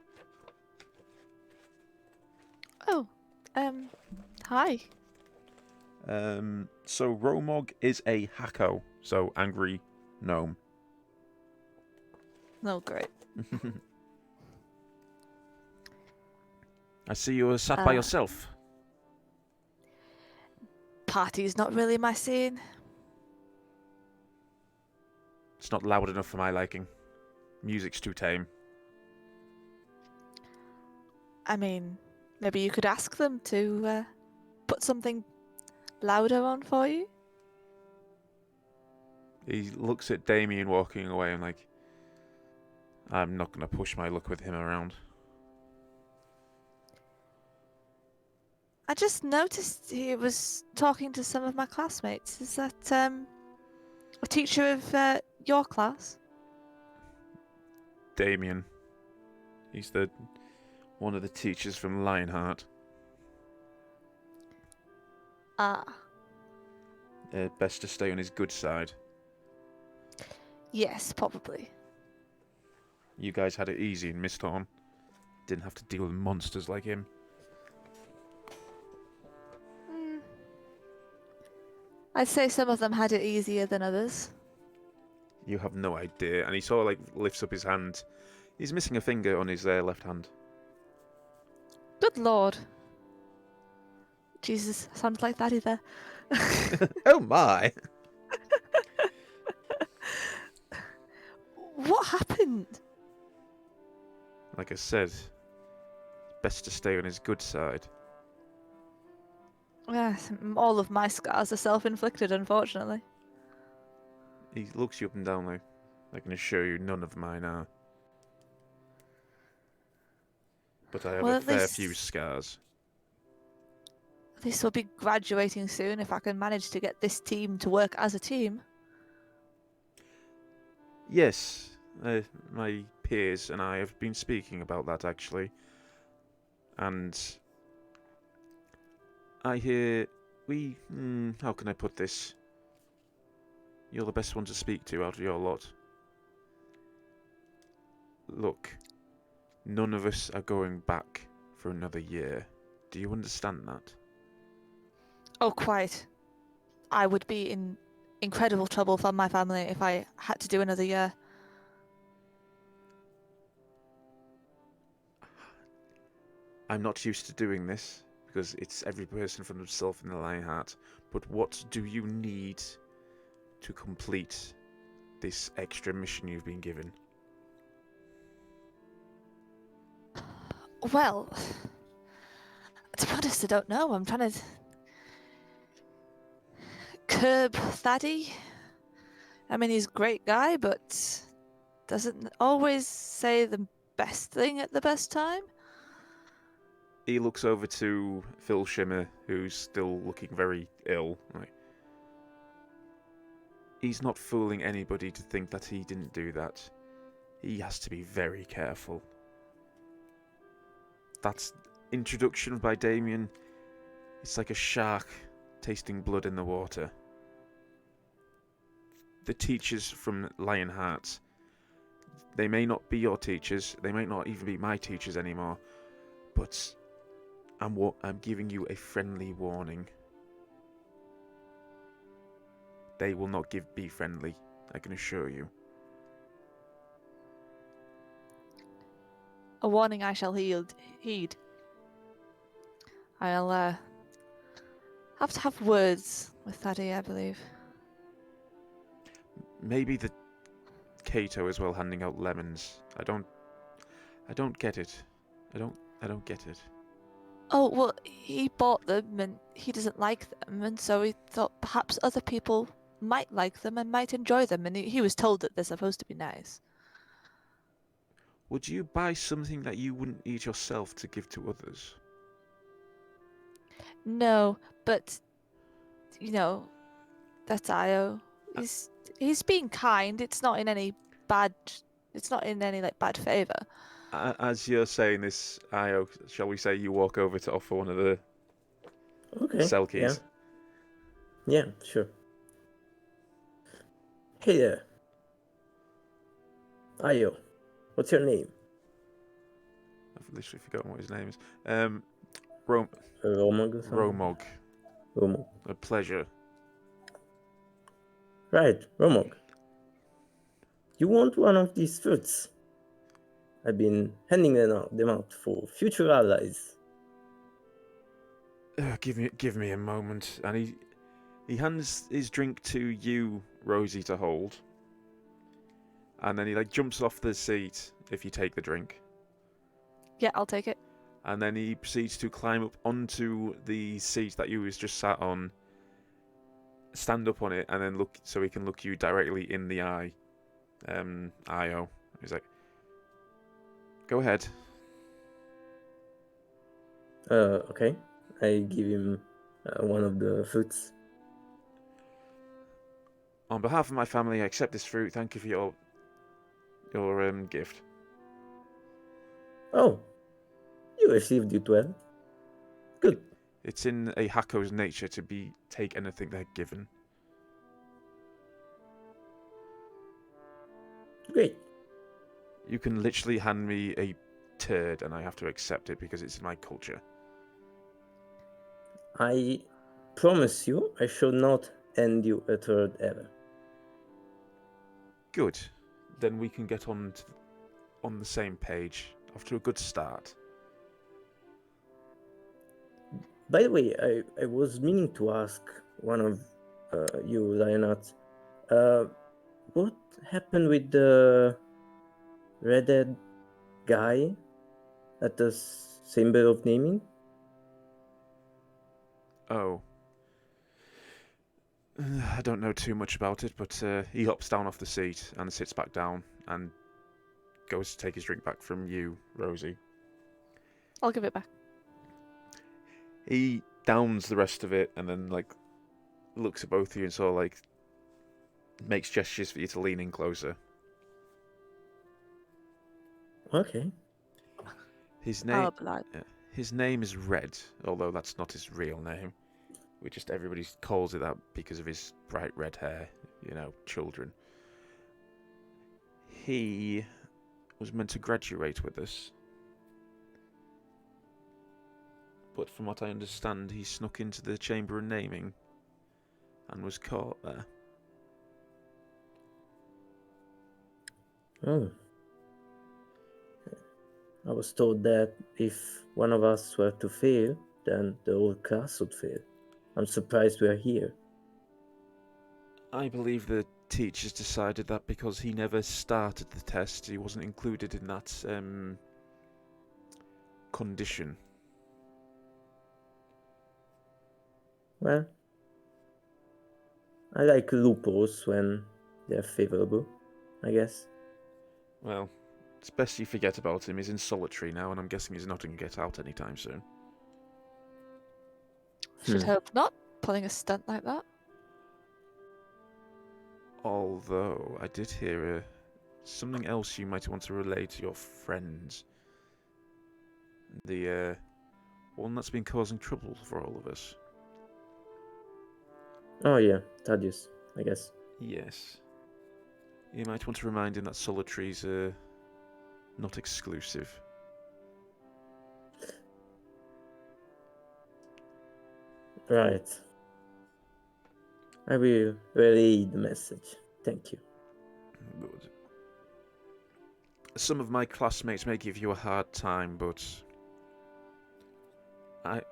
Oh, hi. So Romog is a Hako, so angry gnome. No, great. I see you were sat by yourself. Party's not really my scene. It's not loud enough for my liking. Music's too tame. I mean, maybe you could ask them to put something louder on for you? He looks at Damien walking away and like, I'm not going to push my luck with him around. I just noticed he was talking to some of my classmates. Is that a teacher of your class? Damien. He's one of the teachers from LyonHart. Ah. Best to stay on his good side. Yes, probably. You guys had it easy in Mysthorn. Didn't have to deal with monsters like him. I'd say some of them had it easier than others. You have no idea. And he sort of like lifts up his hand. He's missing a finger on his left hand. Good lord. Jesus, sounds like Daddy there. Oh my! What happened? Like I said, best to stay on his good side. Yes, all of my scars are self-inflicted, unfortunately. He looks you up and down like, I can assure you none of mine are. But I have Well, a at fair least- few scars. This will be graduating soon if I can manage to get this team to work as a team. Yes, my peers and I have been speaking about that actually. And I hear how can I put this? You're the best one to speak to out of your lot. Look, none of us are going back for another year. Do you understand that? Oh, quite. I would be in incredible trouble for my family if I had to do another year. I'm not used to doing this because it's every person for themselves in the LyonHart. But what do you need to complete this extra mission you've been given? Well, to be honest, I don't know. I'm trying to curb Thaddy. I mean, he's a great guy, but doesn't always say the best thing at the best time. He looks over to Phil Shimmer, who's still looking very ill. He's not fooling anybody to think that he didn't do that. He has to be very careful. That introduction by Damien, it's like a shark tasting blood in the water. The teachers from LyonHart, they may not be your teachers, they might not even be my teachers anymore, but I'm giving you a friendly warning. They will not be friendly, I can assure you. A warning I shall heed. I'll have to have words with Thaddy, I believe. Maybe the Cato as well handing out lemons. I don't get it. I don't get it. Oh, well, he bought them and he doesn't like them, and so he thought perhaps other people might like them and might enjoy them, and he was told that they're supposed to be nice. Would you buy something that you wouldn't eat yourself to give to others? No, but, you know, that's Io. He's being kind. It's not in any bad favour. As you're saying this, Io, shall we say you walk over to offer one of the cell keys? Yeah, sure. Hey there. Io, what's your name? I've literally forgotten what his name is. Romog or something? Romog. Romog. A pleasure. Right, Romog. You want one of these fruits? I've been handing them out for future allies. Give me a moment. And he hands his drink to you, Rosie, to hold. And then he jumps off the seat if you take the drink. Yeah, I'll take it. And then he proceeds to climb up onto the seat that you was just sat on, stand up on it, and then look so he can look you directly in the eye. Io. He's like, go ahead. Okay. I give him one of the fruits. On behalf of my family, I accept this fruit. Thank you for your gift. Oh, you received it well. Good. It's in a Hako's nature to take anything they're given. Great. You can literally hand me a turd and I have to accept it because it's in my culture. I promise you I shall not hand you a turd ever. Good. Then we can get on the same page. Off to a good start. By the way, I was meaning to ask one of you, LyonHart, what happened with the redhead guy at the symbol of naming? Oh. I don't know too much about it, but he hops down off the seat and sits back down and goes to take his drink back from you, Rosie. I'll give it back. He downs the rest of it and then like looks at both of you and sort of like makes gestures for you to lean in closer. Okay. His I'll name, oblige. his name is Red, although that's not his real name. Everybody calls it that because of his bright red hair. You know, children. He was meant to graduate with us, but from what I understand, he snuck into the chamber of naming and was caught there. Oh. I was told that if one of us were to fail, then the whole class would fail. I'm surprised we are here. I believe the teachers decided that because he never started the test, he wasn't included in that condition. Well, I like loopholes when they're favorable, I guess. Well, it's best you forget about him. He's in solitary now, and I'm guessing he's not going to get out anytime soon. Should hope not, pulling a stunt like that. Although, I did hear something else you might want to relay to your friends. The one that's been causing trouble for all of us. Oh yeah, Thaddeus, I guess. Yes. You might want to remind him that solitary's not exclusive. Right. I will relay the message. Thank you. Good. Some of my classmates may give you a hard time, but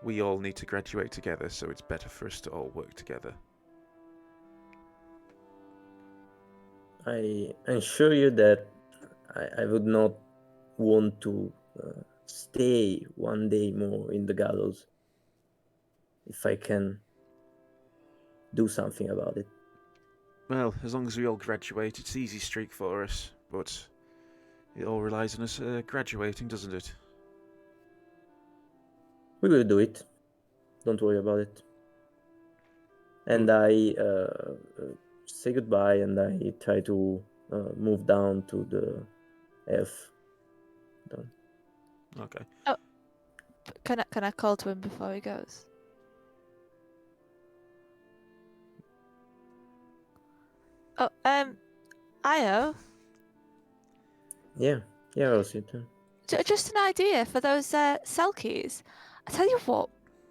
we all need to graduate together, so it's better for us to all work together. I assure you that I would not want to stay one day more in the gallows if I can do something about it. Well, as long as we all graduate, it's an easy streak for us, but it all relies on us graduating, doesn't it? We will do it. Don't worry about it. And I say goodbye, and I try to move down to the elf. Down. Okay. Oh, can I call to him before he goes? Oh, Io, Yeah, Rosie. just an idea for those cell keys. I tell you what,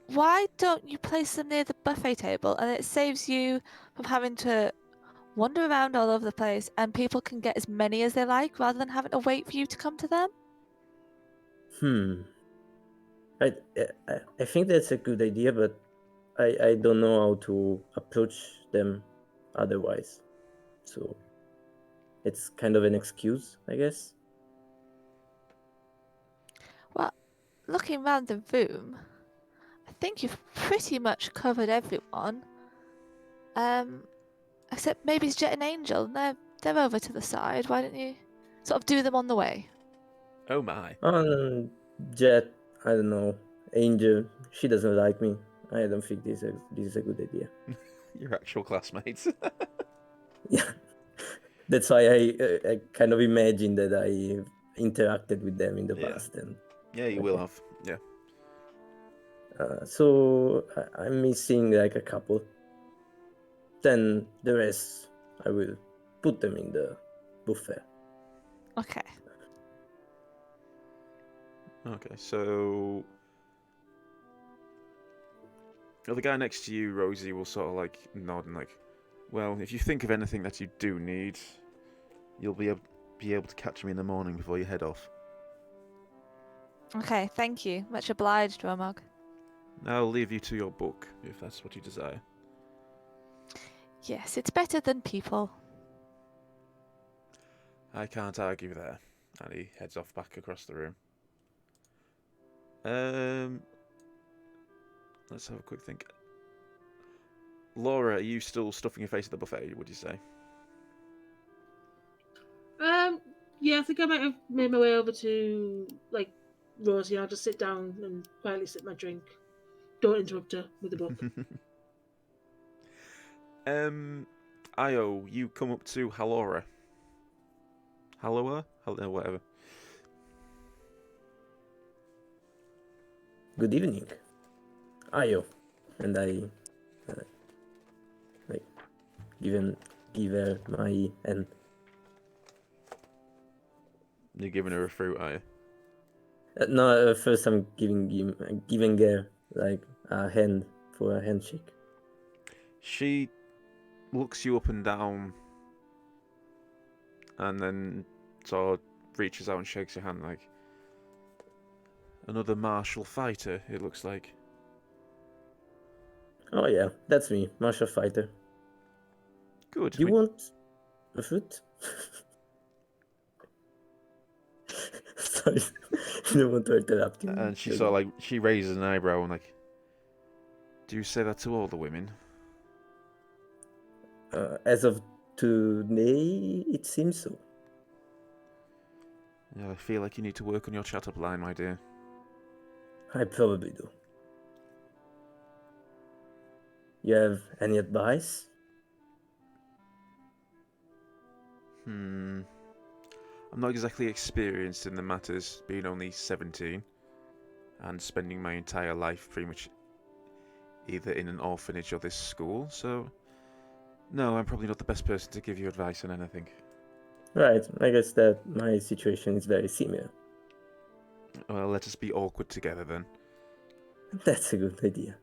why don't you place them near the buffet table, and it saves you from having to wander around all over the place, and people can get as many as they like rather than having to wait for you to come to them? I think that's a good idea, but I don't know how to approach them otherwise. So it's kind of an excuse, I guess. Well, looking around the room, I think you've pretty much covered everyone. Except maybe it's Jet and Angel, and they're over to the side. Why don't you sort of do them on the way? Oh my. Jet, I don't know. Angel, she doesn't like me. I don't think this is a good idea. Your actual classmates. Yeah, that's why I kind of imagine that I interacted with them in the past, and yeah, you will have. Yeah. so I'm missing like a couple. Then the rest, I will put them in the buffet. Okay. Okay, so the guy next to you, Rosie, will sort of like nod and like, well, if you think of anything that you do need, you'll be able to catch me in the morning before you head off. Okay, thank you. Much obliged, Romog. I'll leave you to your book, if that's what you desire. Yes, it's better than people. I can't argue there. And he heads off back across the room. Let's have a quick think. Laura, are you still stuffing your face at the buffet, would you say? Yeah, I think I might have made my way over to like Rosie. I'll just sit down and quietly sip my drink. Don't interrupt her with the book. Io, you come up to Halora. Halloa? Whatever. Good evening, Ayo, and I like give her my hand. You're giving her a fruit, are you? No, first I'm giving her like a hand for a handshake. She looks you up and down, and then sort of reaches out and shakes your hand like another martial fighter. It looks like. Oh yeah, that's me, martial fighter. Good. Do you want a fruit? Sorry, I don't want to interrupt you. And she sort of like she raises an eyebrow and like, do you say that to all the women? As of today, it seems so. Yeah, I feel like you need to work on your chat-up line, my dear. I probably do. You have any advice? I'm not exactly experienced in the matters, being only 17, and spending my entire life pretty much either in an orphanage or this school, so no, I'm probably not the best person to give you advice on anything. Right, I guess that my situation is very similar. Well, let us be awkward together then. That's a good idea.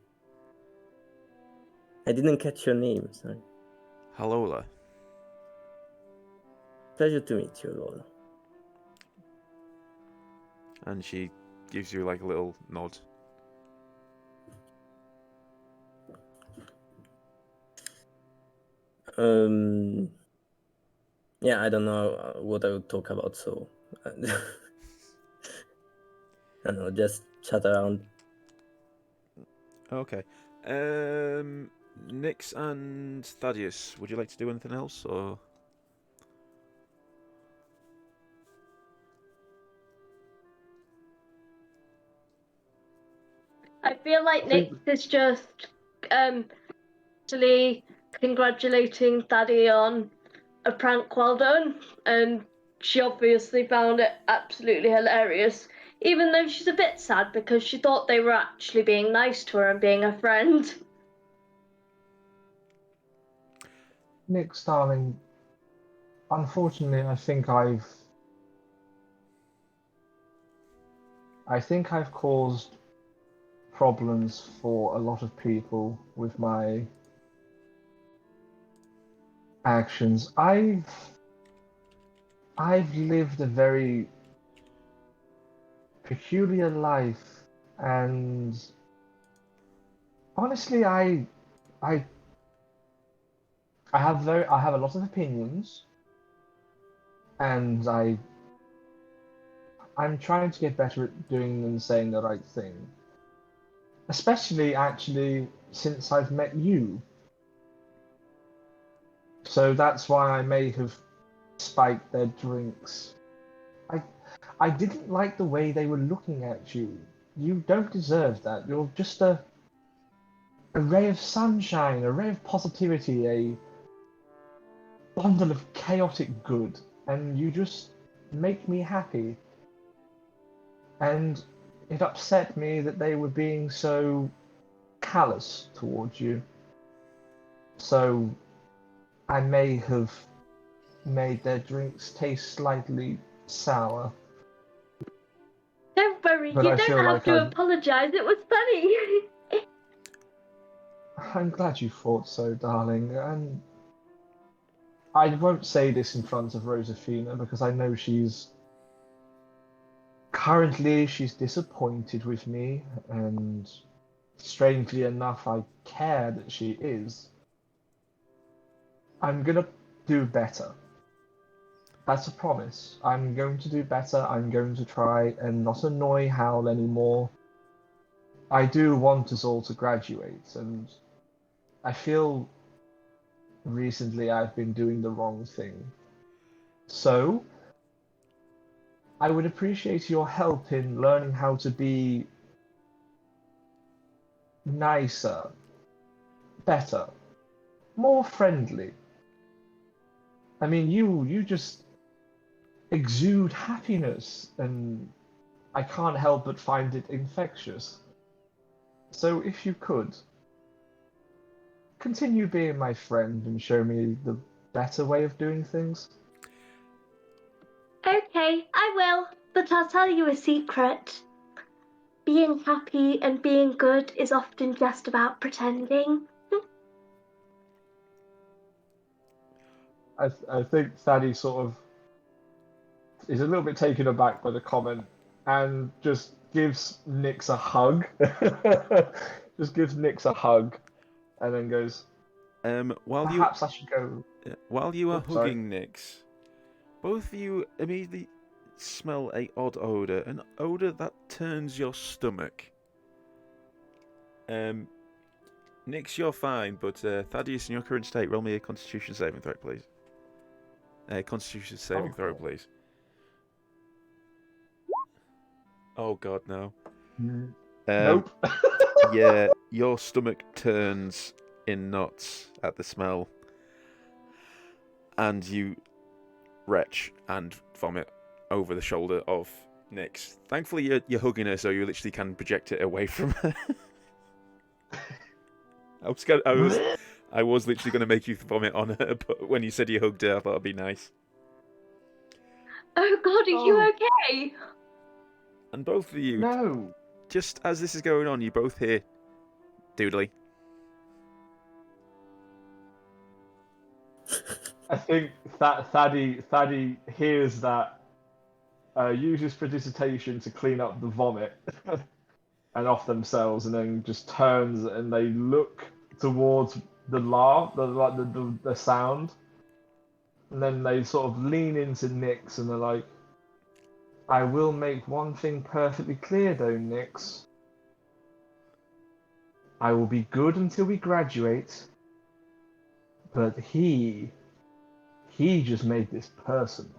I didn't catch your name, sorry. Hallola. Pleasure to meet you, Lora. And she gives you like a little nod. Yeah, I don't know what I would talk about, so I don't know, just chat around. Okay. Nyx and Thaddeus, would you like to do anything else, or? I feel like Nyx is just actually congratulating Thaddeus on a prank well done, and she obviously found it absolutely hilarious, even though she's a bit sad because she thought they were actually being nice to her and being a friend. Nyx, darling, unfortunately, I think I've caused problems for a lot of people with my actions. I've lived a very peculiar life, and honestly, I have a lot of opinions, and I'm trying to get better at doing and saying the right thing. Especially, actually, since I've met you. So that's why I may have spiked their drinks. I didn't like the way they were looking at you. You don't deserve that. You're just a ray of sunshine, a ray of positivity, a bundle of chaotic good, and you just make me happy. And it upset me that they were being so callous towards you. So I may have made their drinks taste slightly sour. Don't worry, But you I don't feel have like to apologise, it was funny. I'm glad you thought so, darling. And I won't say this in front of Rosefina because I know she's disappointed with me, and strangely enough, I care that she is. I'm gonna do better. That's a promise. I'm going to do better. I'm going to try and not annoy Howl anymore. I do want us all to graduate, and I feel recently I've been doing the wrong thing. So, I would appreciate your help in learning how to be nicer, better, more friendly. I mean, you just exude happiness, and I can't help but find it infectious. So if you could, continue being my friend and show me the better way of doing things. Okay, I will, but I'll tell you a secret. Being happy and being good is often just about pretending. I think Thaddeus sort of is a little bit taken aback by the comment and just gives Nyx a hug. Just gives Nyx a hug and then goes, perhaps I should go. While you are Oh, sorry. hugging Nyx, both of you immediately smell a odd odor, an odor that turns your stomach. Nyx, you're fine, but Thaddeus, in your current state, roll me a Constitution saving throw, please. Constitution saving throw, please. Oh God, no. Nope. Yeah, your stomach turns in knots at the smell, and you retch and vomit over the shoulder of Nyx. Thankfully, you're hugging her, so you literally can project it away from her. I was literally going to make you vomit on her, but when you said you hugged her, I thought it'd be nice. Oh God, are you okay? And both of you, No. just as this is going on, you both hear doodly. I think that Thaddy hears that, uses prestidigitation to clean up the vomit and off themselves, and then just turns and they look towards the laugh, the sound, and then they sort of lean into Nyx and they're like, I will make one thing perfectly clear though, Nyx. I will be good until we graduate, but he just made this personal.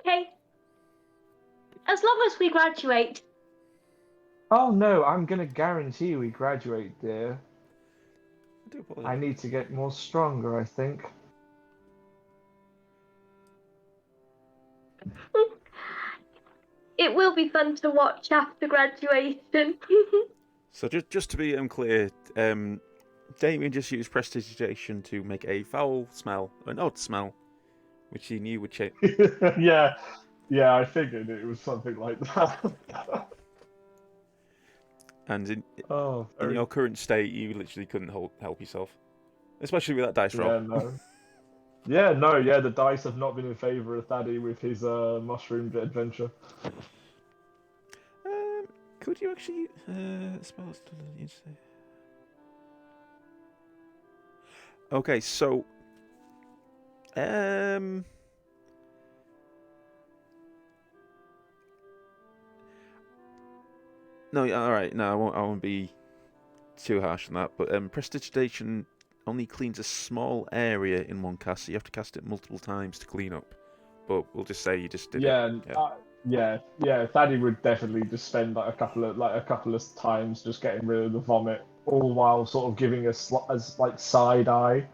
Okay. As long as we graduate. Oh no, I'm gonna guarantee we graduate, dear. I do apologize. I need to get more stronger, I think. It will be fun to watch after graduation. So just to be clear, Damien just used prestidigitation to make a foul smell, an odd smell, which he knew would change. yeah, I figured it was something like that. And in very... your current state, you literally couldn't help yourself, especially with that dice roll. Yeah, no. The dice have not been in favour of Thaddy with his mushroom adventure. Could you actually spells? Okay, so no, all right, no, I won't be too harsh on that. But prestidigitation only cleans a small area in one cast, so you have to cast it multiple times to clean up. But we'll just say you just did it. Yeah. Thaddy would definitely just spend like a couple of times just getting rid of the vomit, all while sort of giving a side eye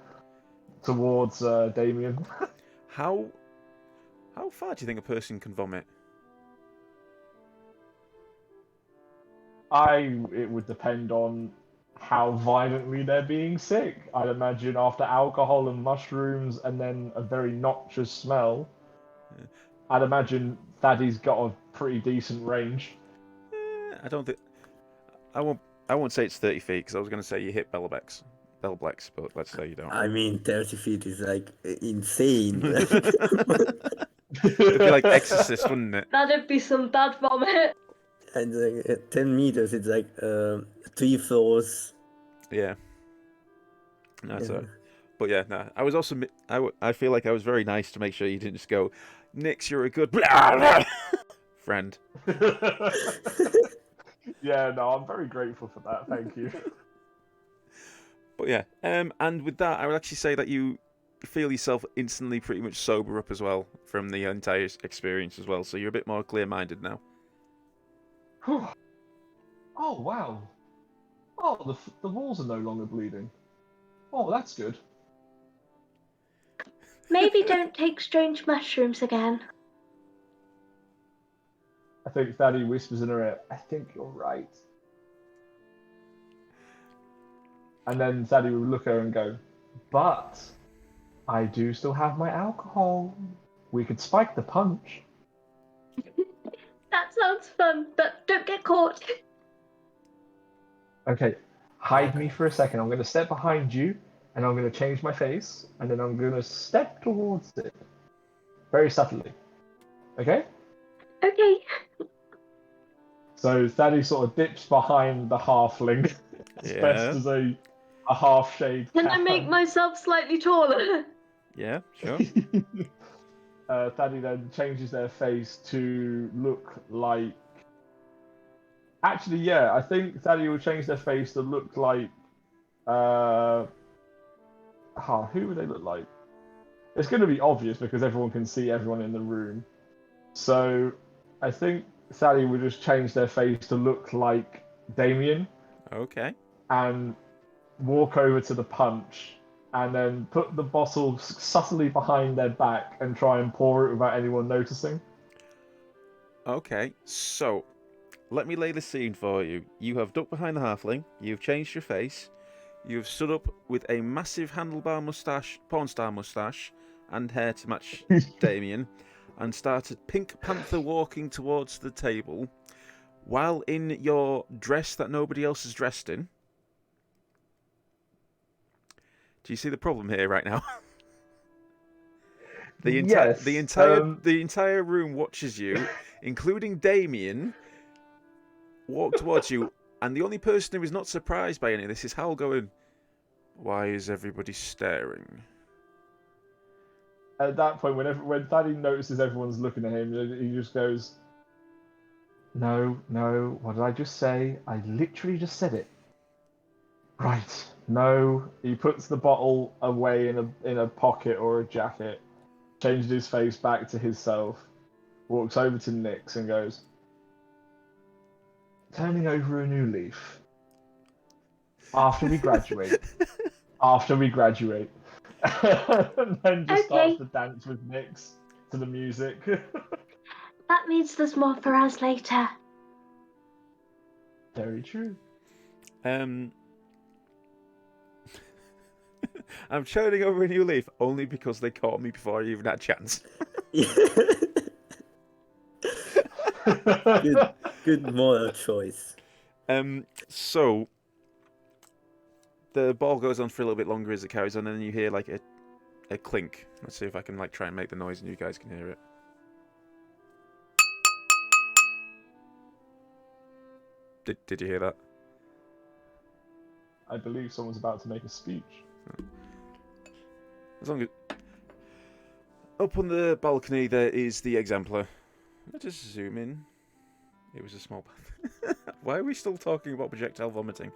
towards Damien. How far do you think a person can vomit? It would depend on how violently they're being sick. I'd imagine after alcohol and mushrooms and then a very noxious smell, I'd imagine Thaddy's got a pretty decent range. I don't think... I won't say it's 30 feet, because I was going to say you hit Bellablex, but let's say you don't. I mean, 30 feet is like insane. It'd be like Exorcist, wouldn't it? That'd be some bad vomit. And 10 meters, it's like 3 floors. Yeah. That's it. But yeah, no. I was also... I feel like I was very nice to make sure you didn't just go, Nyx, you're a good friend. Yeah, no, I'm very grateful for that. Thank you. But yeah, and with that, I would actually say that you feel yourself instantly pretty much sober up as well from the entire experience as well. So you're a bit more clear-minded now. Whew. Oh, wow. Oh, the walls are no longer bleeding. Oh, that's good. Maybe don't take strange mushrooms again. I think Thaddy whispers in her ear, I think you're right. And then Thaddy would look at her and go, but I do still have my alcohol. We could spike the punch. That sounds fun, but don't get caught. Okay, hide me for a second. I'm going to step behind you, and I'm going to change my face, and then I'm going to step towards it. Very subtly. Okay? Okay. So Thaddy sort of dips behind the halfling as best as a half-shade Can I make myself slightly taller? Yeah, sure. Thaddy then changes their face to look like... Actually, yeah, I think Thaddy will change their face to look like... who would they look like? It's going to be obvious because everyone can see everyone in the room. So I think Thaddy would just change their face to look like Damien Okay. and walk over to the punch and then put the bottle subtly behind their back and try and pour it without anyone noticing. Okay, so let me lay the scene for you. You have ducked behind the halfling, you've changed your face, you've stood up with a massive handlebar moustache, porn star moustache, and hair to match Damien, and started Pink Panther walking towards the table, while in your dress that nobody else is dressed in. Do you see the problem here right now? The entire room watches you, including Damien, walk towards you, and the only person who is not surprised by any of this is Hal going, "Why is everybody staring?" At that point, when Thaddy notices everyone's looking at him, he just goes, No, what did I just say? I literally just said it. Right, no. He puts the bottle away in a pocket or a jacket, changes his face back to himself, walks over to Nyx and goes, turning over a new leaf. After we graduate. And then just starts to dance with Nyx to the music. That means there's more for us later. Very true. I'm turning over a new leaf only because they caught me before I even had a chance. Good moral choice. So the ball goes on for a little bit longer as it carries on, and then you hear like a clink. Let's see if I can like try and make the noise and you guys can hear it. Did you hear that? I believe someone's about to make a speech. As long as up on the balcony there is the exemplar. Let's just zoom in. It was a small path. Why are we still talking about projectile vomiting?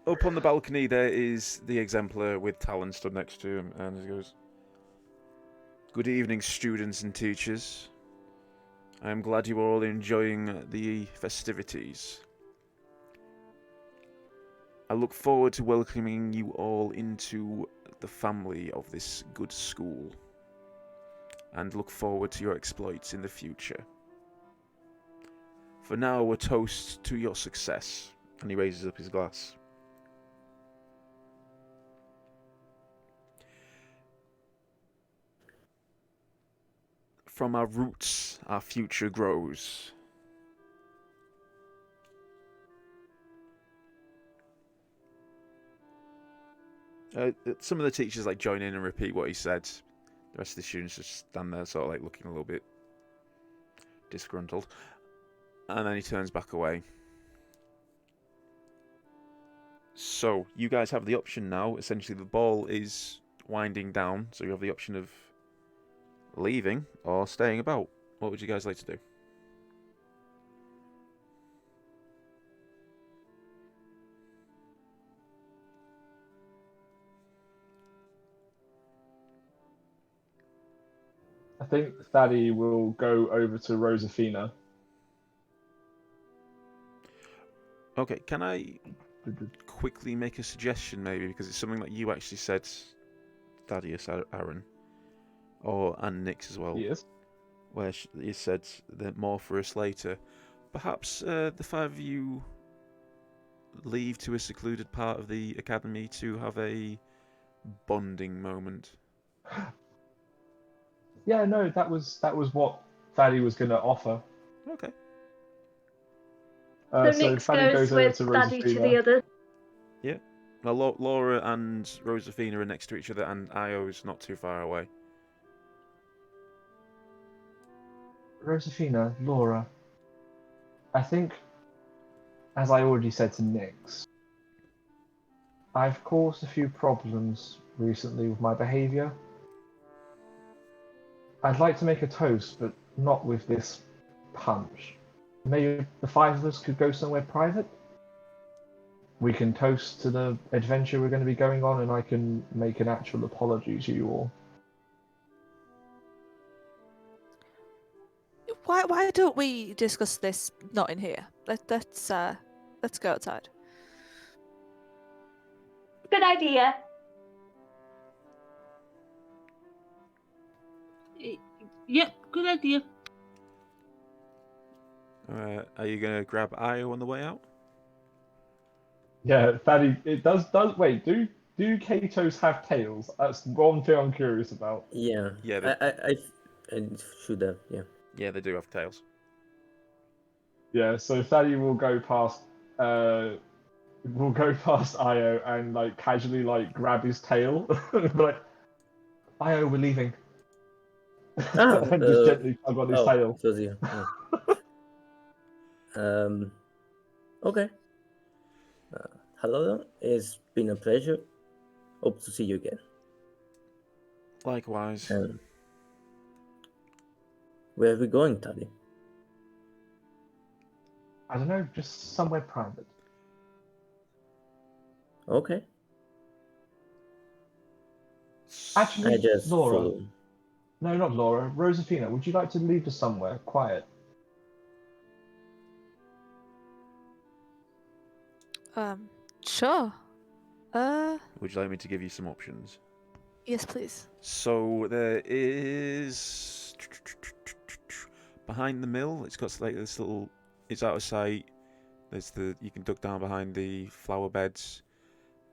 Up on the balcony there is the exemplar with Talon stood next to him, and he goes, "Good evening, students and teachers. I am glad you are all enjoying the festivities. I look forward to welcoming you all into the family of this good school, and look forward to your exploits in the future. For now, a toast to your success." And he raises up his glass. From our roots, our future grows. Some of the teachers like join in and repeat what he said. The rest of the students just stand there, sort of like looking a little bit disgruntled. And then he turns back away. So you guys have the option now. Essentially, the ball is winding down, so you have the option of leaving or staying about. What would you guys like to do? I think Thaddy will go over to Rosafina. Okay, can I quickly make a suggestion, maybe, because it's something that you actually said, Thaddeus, Aaron, and Nyx as well, Yes. where you said that more for us later. Perhaps the five of you leave to a secluded part of the academy to have a bonding moment. Yeah, no, that was what Thaddy was going to offer. Okay. So So Nyx Thaddy goes goes over with to Daddy to the Rosafina. others. Yeah. Now, Laura and Rosafina are next to each other, and Io's not too far away. Rosafina, Lora. I think, as I already said to Nyx, I've caused a few problems recently with my behaviour. I'd like to make a toast, but not with this punch. Maybe the five of us could go somewhere private? We can toast to the adventure we're going to be going on, and I can make an actual apology to you all. Why don't we discuss this not in here? Let's go outside. Good idea. Yep, good idea. Are you going to grab Io on the way out? Yeah, Thaddy, it does. Wait, do Katos have tails? That's one thing I'm curious about. Yeah. Yeah, I should have. Yeah. Yeah, they do have tails. Yeah, so Thaddy will go past. Will go past Io and like casually like grab his tail, like, Io, we're leaving. And just gently tug on his tail. It was you. Okay. Hello, it's been a pleasure. Hope to see you again. Likewise. Where are we going, Taddy? I don't know, just somewhere private. Okay. Actually, I just Lora. follow. No, not Laura. Rosafina, would you like to lead us somewhere quiet? Sure. Would you like me to give you some options? Yes, please. So there is behind the mill. It's got like this little. It's out of sight. You can duck down behind the flower beds.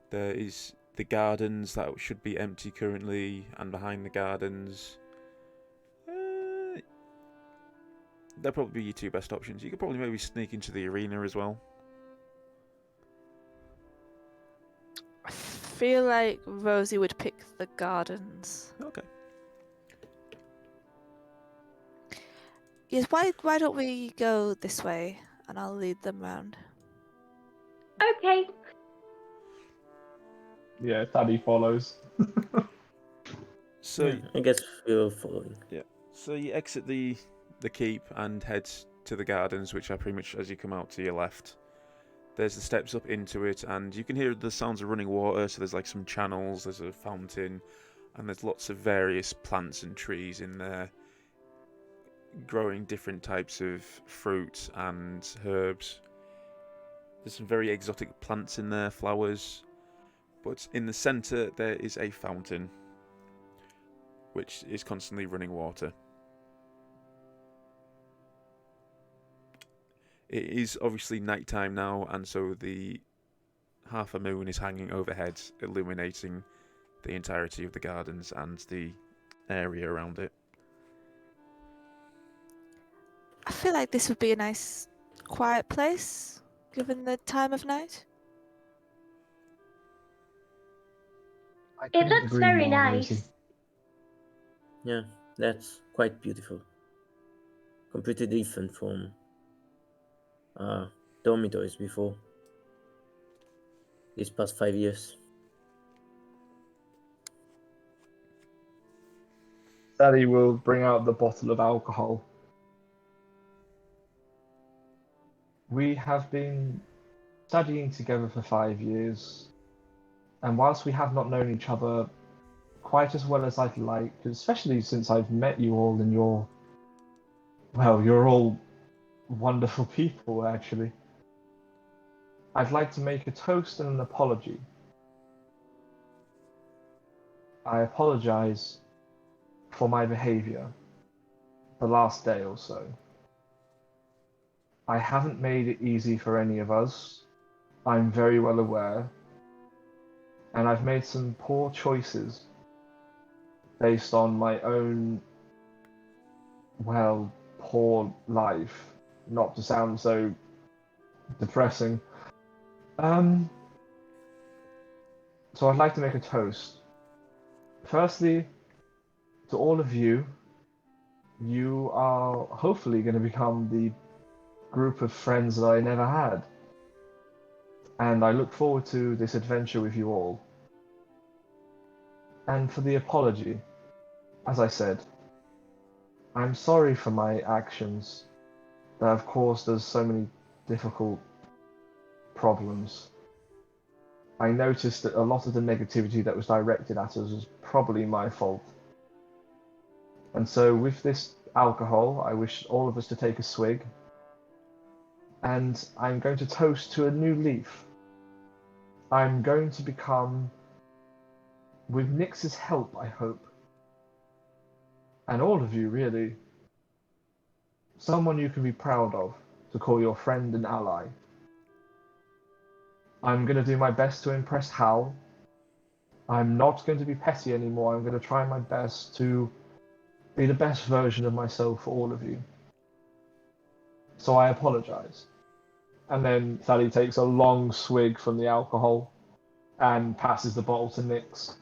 There is the gardens that should be empty currently, and behind the gardens, they'll probably be your two best options. You could probably maybe sneak into the arena as well. I feel like Rosie would pick the gardens. Okay. Yes, why don't we go this way and I'll lead them round. Okay. Yeah, Thaddy follows. So Yeah, I guess we're following. So you exit the keep and head to the gardens, which are pretty much as you come out to your left. There's the steps up into it, and you can hear the sounds of running water. So there's like some channels, there's a fountain, and there's lots of various plants and trees in there, growing different types of fruit and herbs. There's some very exotic plants in there, flowers. But in the centre there is a fountain, which is constantly running water. It is obviously nighttime now, and so the half a moon is hanging overhead, illuminating the entirety of the gardens and the area around it. I feel like this would be a nice, quiet place, given the time of night. It looks very nice. Rosie. Yeah, that's quite beautiful. Completely different from dormitories before. These past 5 years. Thaddeus will bring out the bottle of alcohol. We have been studying together for 5 years, and whilst we have not known each other quite as well as I'd like, especially since I've met you all and you're all wonderful people, actually. I'd like to make a toast and an apology. I apologize for my behavior the last day or so. I haven't made it easy for any of us. I'm very well aware. And I've made some poor choices based on my own, poor life. Not to sound so depressing. So I'd like to make a toast. Firstly, to all of you, you are hopefully going to become the group of friends that I never had. And I look forward to this adventure with you all. And for the apology, as I said, I'm sorry for my actions that have caused us so many difficult problems. I noticed that a lot of the negativity that was directed at us was probably my fault. And so with this alcohol, I wish all of us to take a swig. And I'm going to toast to a new leaf. I'm going to become, with Nyx's help, I hope, and all of you really, someone you can be proud of to call your friend and ally. I'm going to do my best to impress Hal. I'm not going to be petty anymore. I'm going to try my best to be the best version of myself for all of you. So I apologize. And then Thaddeus takes a long swig from the alcohol and passes the bottle to Nyx.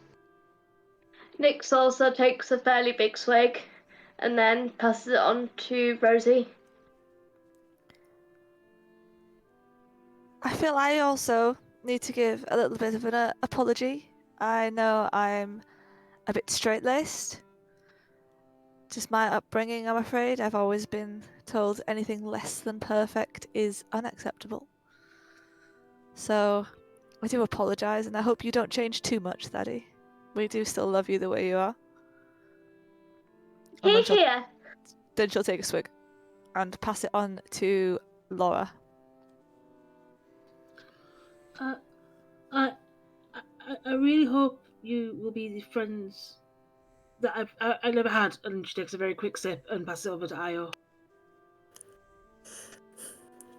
Nyx also takes a fairly big swig and then passes it on to Rosie. I feel I also need to give a little bit of an apology. I know I'm a bit straight-laced. Just my upbringing, I'm afraid. I've always been told anything less than perfect is unacceptable. So I do apologise, and I hope you don't change too much, Thaddeus. We do still love you the way you are. And Here. then she'll take a swig and pass it on to Lora. I really hope you will be the friends that I never had. And she takes a very quick sip and passes it over to Io.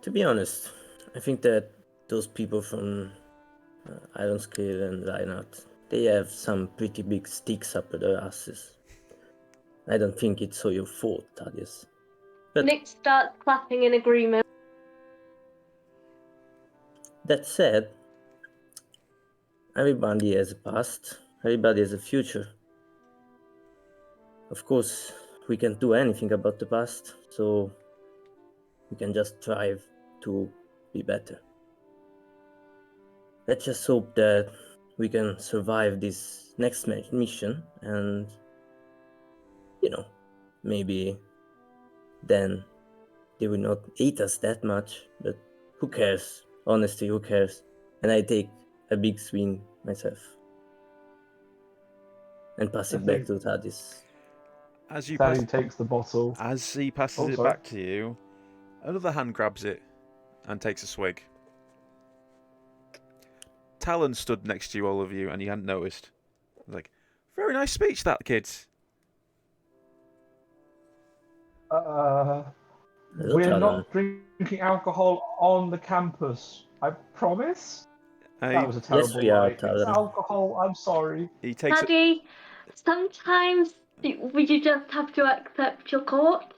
To be honest, I think that those people from Ironscale and LyonHart, they have some pretty big sticks up their asses. I don't think it's all your fault, Thaddeus. But Nyx starts clapping in agreement. that said, everybody has a past, everybody has a future. Of course, we can't do anything about the past, so we can just strive to be better. Let's just hope that we can survive this next mission and, maybe then they will not hate us that much, but who cares? Honestly, who cares? And I take a big swing myself and pass it back to Thaddeus. As you Thaddeus takes the bottle. As he passes it back to you, another hand grabs it and takes a swig. Talon stood next to you, all of you, and he hadn't noticed. Like, very nice speech, that kids. We're not drinking alcohol on the campus. I promise. That was a terrible lie. It's alcohol. I'm sorry. He takes Daddy, sometimes you just have to accept your court.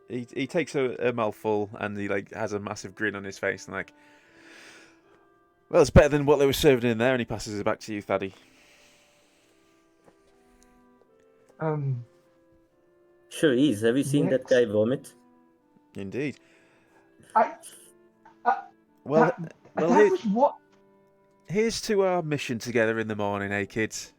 He takes a mouthful and he has a massive grin on his face and well, it's better than what they were serving in there, and he passes it back to you, Thaddeus. Sure is. Have you seen that guy vomit? Indeed. That was what? Here's to our mission together in the morning, eh, kids?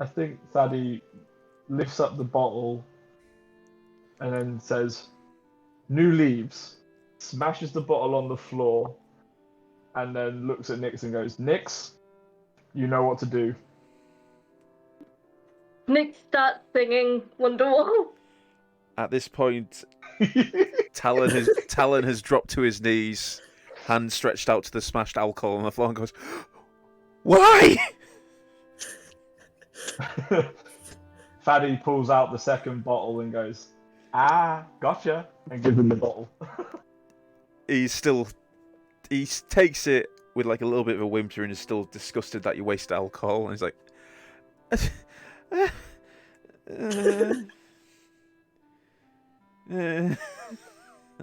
I think Thaddy lifts up the bottle and then says, "New leaves." Smashes the bottle on the floor, and then looks at Nyx and goes, "Nyx, you know what to do." Nyx starts singing Wonderwall. At this point, Talon has dropped to his knees, hand stretched out to the smashed alcohol on the floor, and goes, "Why?" Thaddy pulls out the second bottle and goes, "Ah, gotcha," and gives him the bottle. He takes it with like a little bit of a whimper and is still disgusted that you wasted alcohol, and he's like,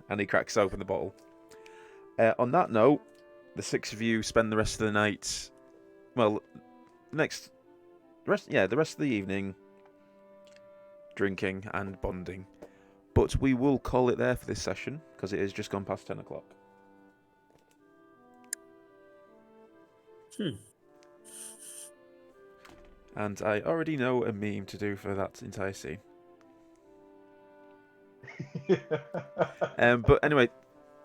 and he cracks open the bottle. On that note, the six of you spend the rest of the night, well, the rest of the evening drinking and bonding. But we will call it there for this session, because it has just gone past 10 o'clock. And I already know a meme to do for that entire scene. But anyway,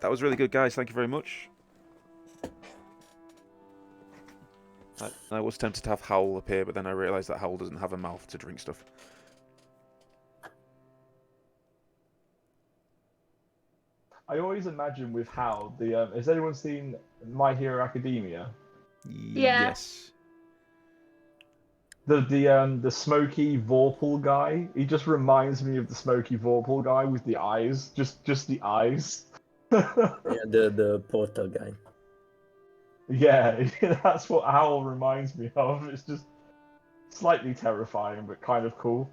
that was really good, guys. Thank you very much. I was tempted to have Howl appear, but then I realised that Howl doesn't have a mouth to drink stuff. I always imagine with Howl, has anyone seen My Hero Academia? Yeah. Yes. The smoky Vorpal guy. He just reminds me of the smoky Vorpal guy with the eyes, just the eyes. Yeah, the portal guy. Yeah, that's what Howl reminds me of. It's just slightly terrifying, but kind of cool.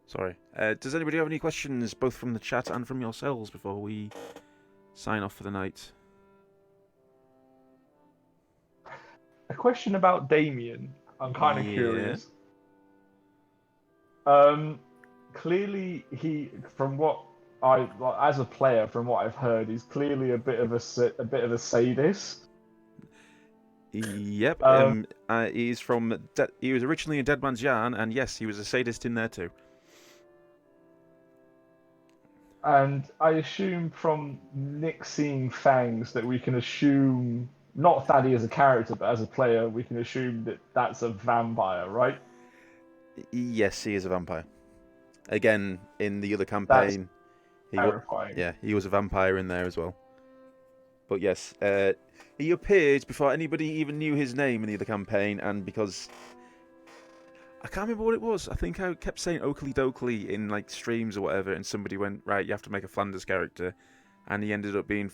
Sorry. Does anybody have any questions, both from the chat and from yourselves, before we sign off for the night? A question about Damien. I'm kind of curious. Clearly, as a player, from what I've heard, he's clearly a bit of a sadist. Yep. He was originally in Dead Man's Yarn, and yes, he was a sadist in there too. And I assume from Nick seeing fangs that we can assume, not Thaddy as a character, but as a player, we can assume that that's a vampire, right? Yes, he is a vampire. Again, in the other campaign, Terrifying. he was a vampire in there as well. But yes, he appeared before anybody even knew his name in the other campaign, and because I can't remember what it was. I think I kept saying Oakley Dokley in like streams or whatever, and somebody went, right, you have to make a Flanders character, and he ended up being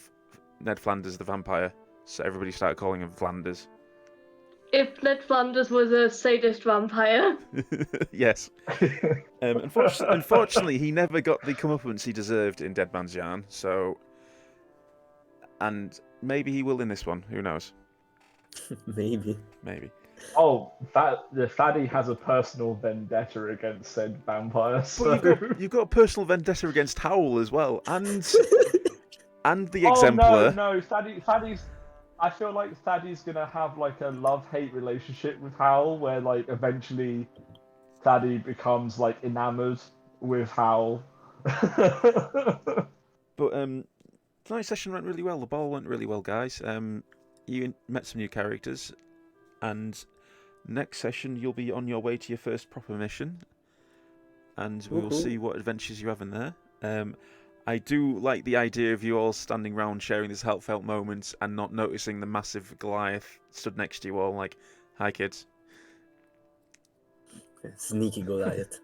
Ned Flanders the vampire. So everybody started calling him Flanders. If Ned Flanders was a sadist vampire. Yes. Unfortunately, he never got the comeuppance he deserved in Dead Man's Yarn. So, and maybe he will in this one. Who knows? Maybe. Oh, the Thaddy has a personal vendetta against said vampire. So... But you've got a personal vendetta against Howl as well, and the Exemplar. No, Thaddy's. I feel like Thaddy's gonna have like a love-hate relationship with Howl, where like eventually Thaddy becomes like enamored with Howl. But tonight's session went really well. The ball went really well, guys. You met some new characters, and next session you'll be on your way to your first proper mission, and we will see what adventures you have in there. I do like the idea of you all standing around sharing this heartfelt moment and not noticing the massive Goliath stood next to you all like, "Hi kids." Sneaky Goliath.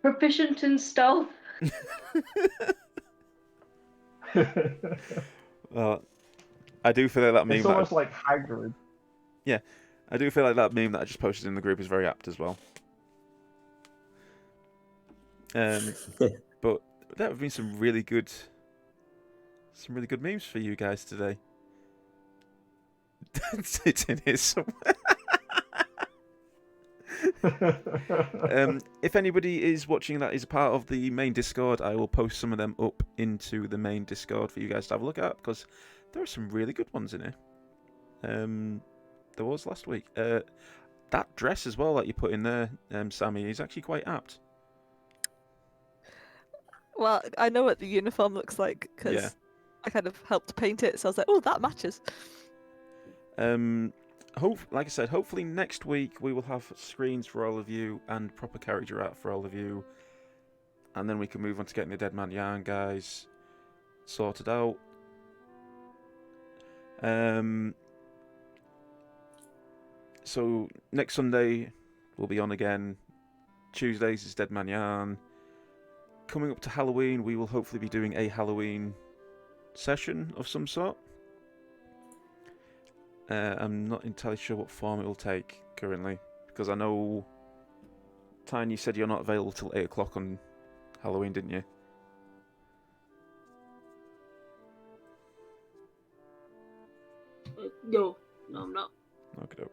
Proficient in stealth. Well, I do feel like that meme. It's almost like Hagrid. Yeah, I do feel like that meme that I just posted in the group is very apt as well. But there have been some really good memes for you guys today. It's in here somewhere. If anybody is watching that is a part of the main Discord, I will post some of them up into the main Discord for you guys to have a look at, because there are some really good ones in here. There was last week. That dress as well that you put in there, Sammy, is actually quite apt. Well, I know what the uniform looks like because Yeah. I kind of helped paint it, so I was like, oh, that matches. Like I said, hopefully next week we will have screens for all of you and proper character art for all of you, and then we can move on to getting the Dead Man Yarn guys sorted out. So next Sunday we'll be on again. Tuesdays is Dead Man Yarn. Coming up to Halloween, we will hopefully be doing a Halloween session of some sort. I'm not entirely sure what form it will take currently, because I know, Tyne, you said you're not available till 8 o'clock on Halloween, didn't you? No, I'm not. Okay.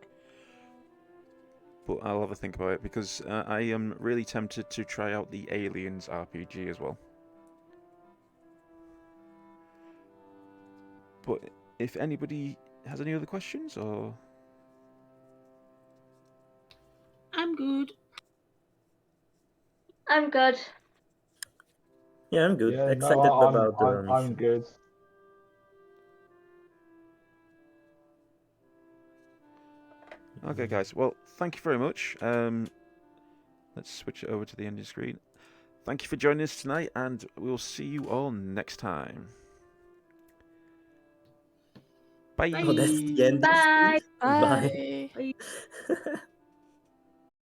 But I'll have a think about it, because I am really tempted to try out the Aliens RPG as well. But if anybody has any other questions, or... I'm good. I'm good. Yeah, I'm good. Yeah, Excited no, about the I'm mission. good. Okay, guys. Well, thank you very much. Let's switch it over to the ending screen. Thank you for joining us tonight, and we'll see you all next time. Bye. Bye. Oh, that's the end. Bye. Bye. Bye.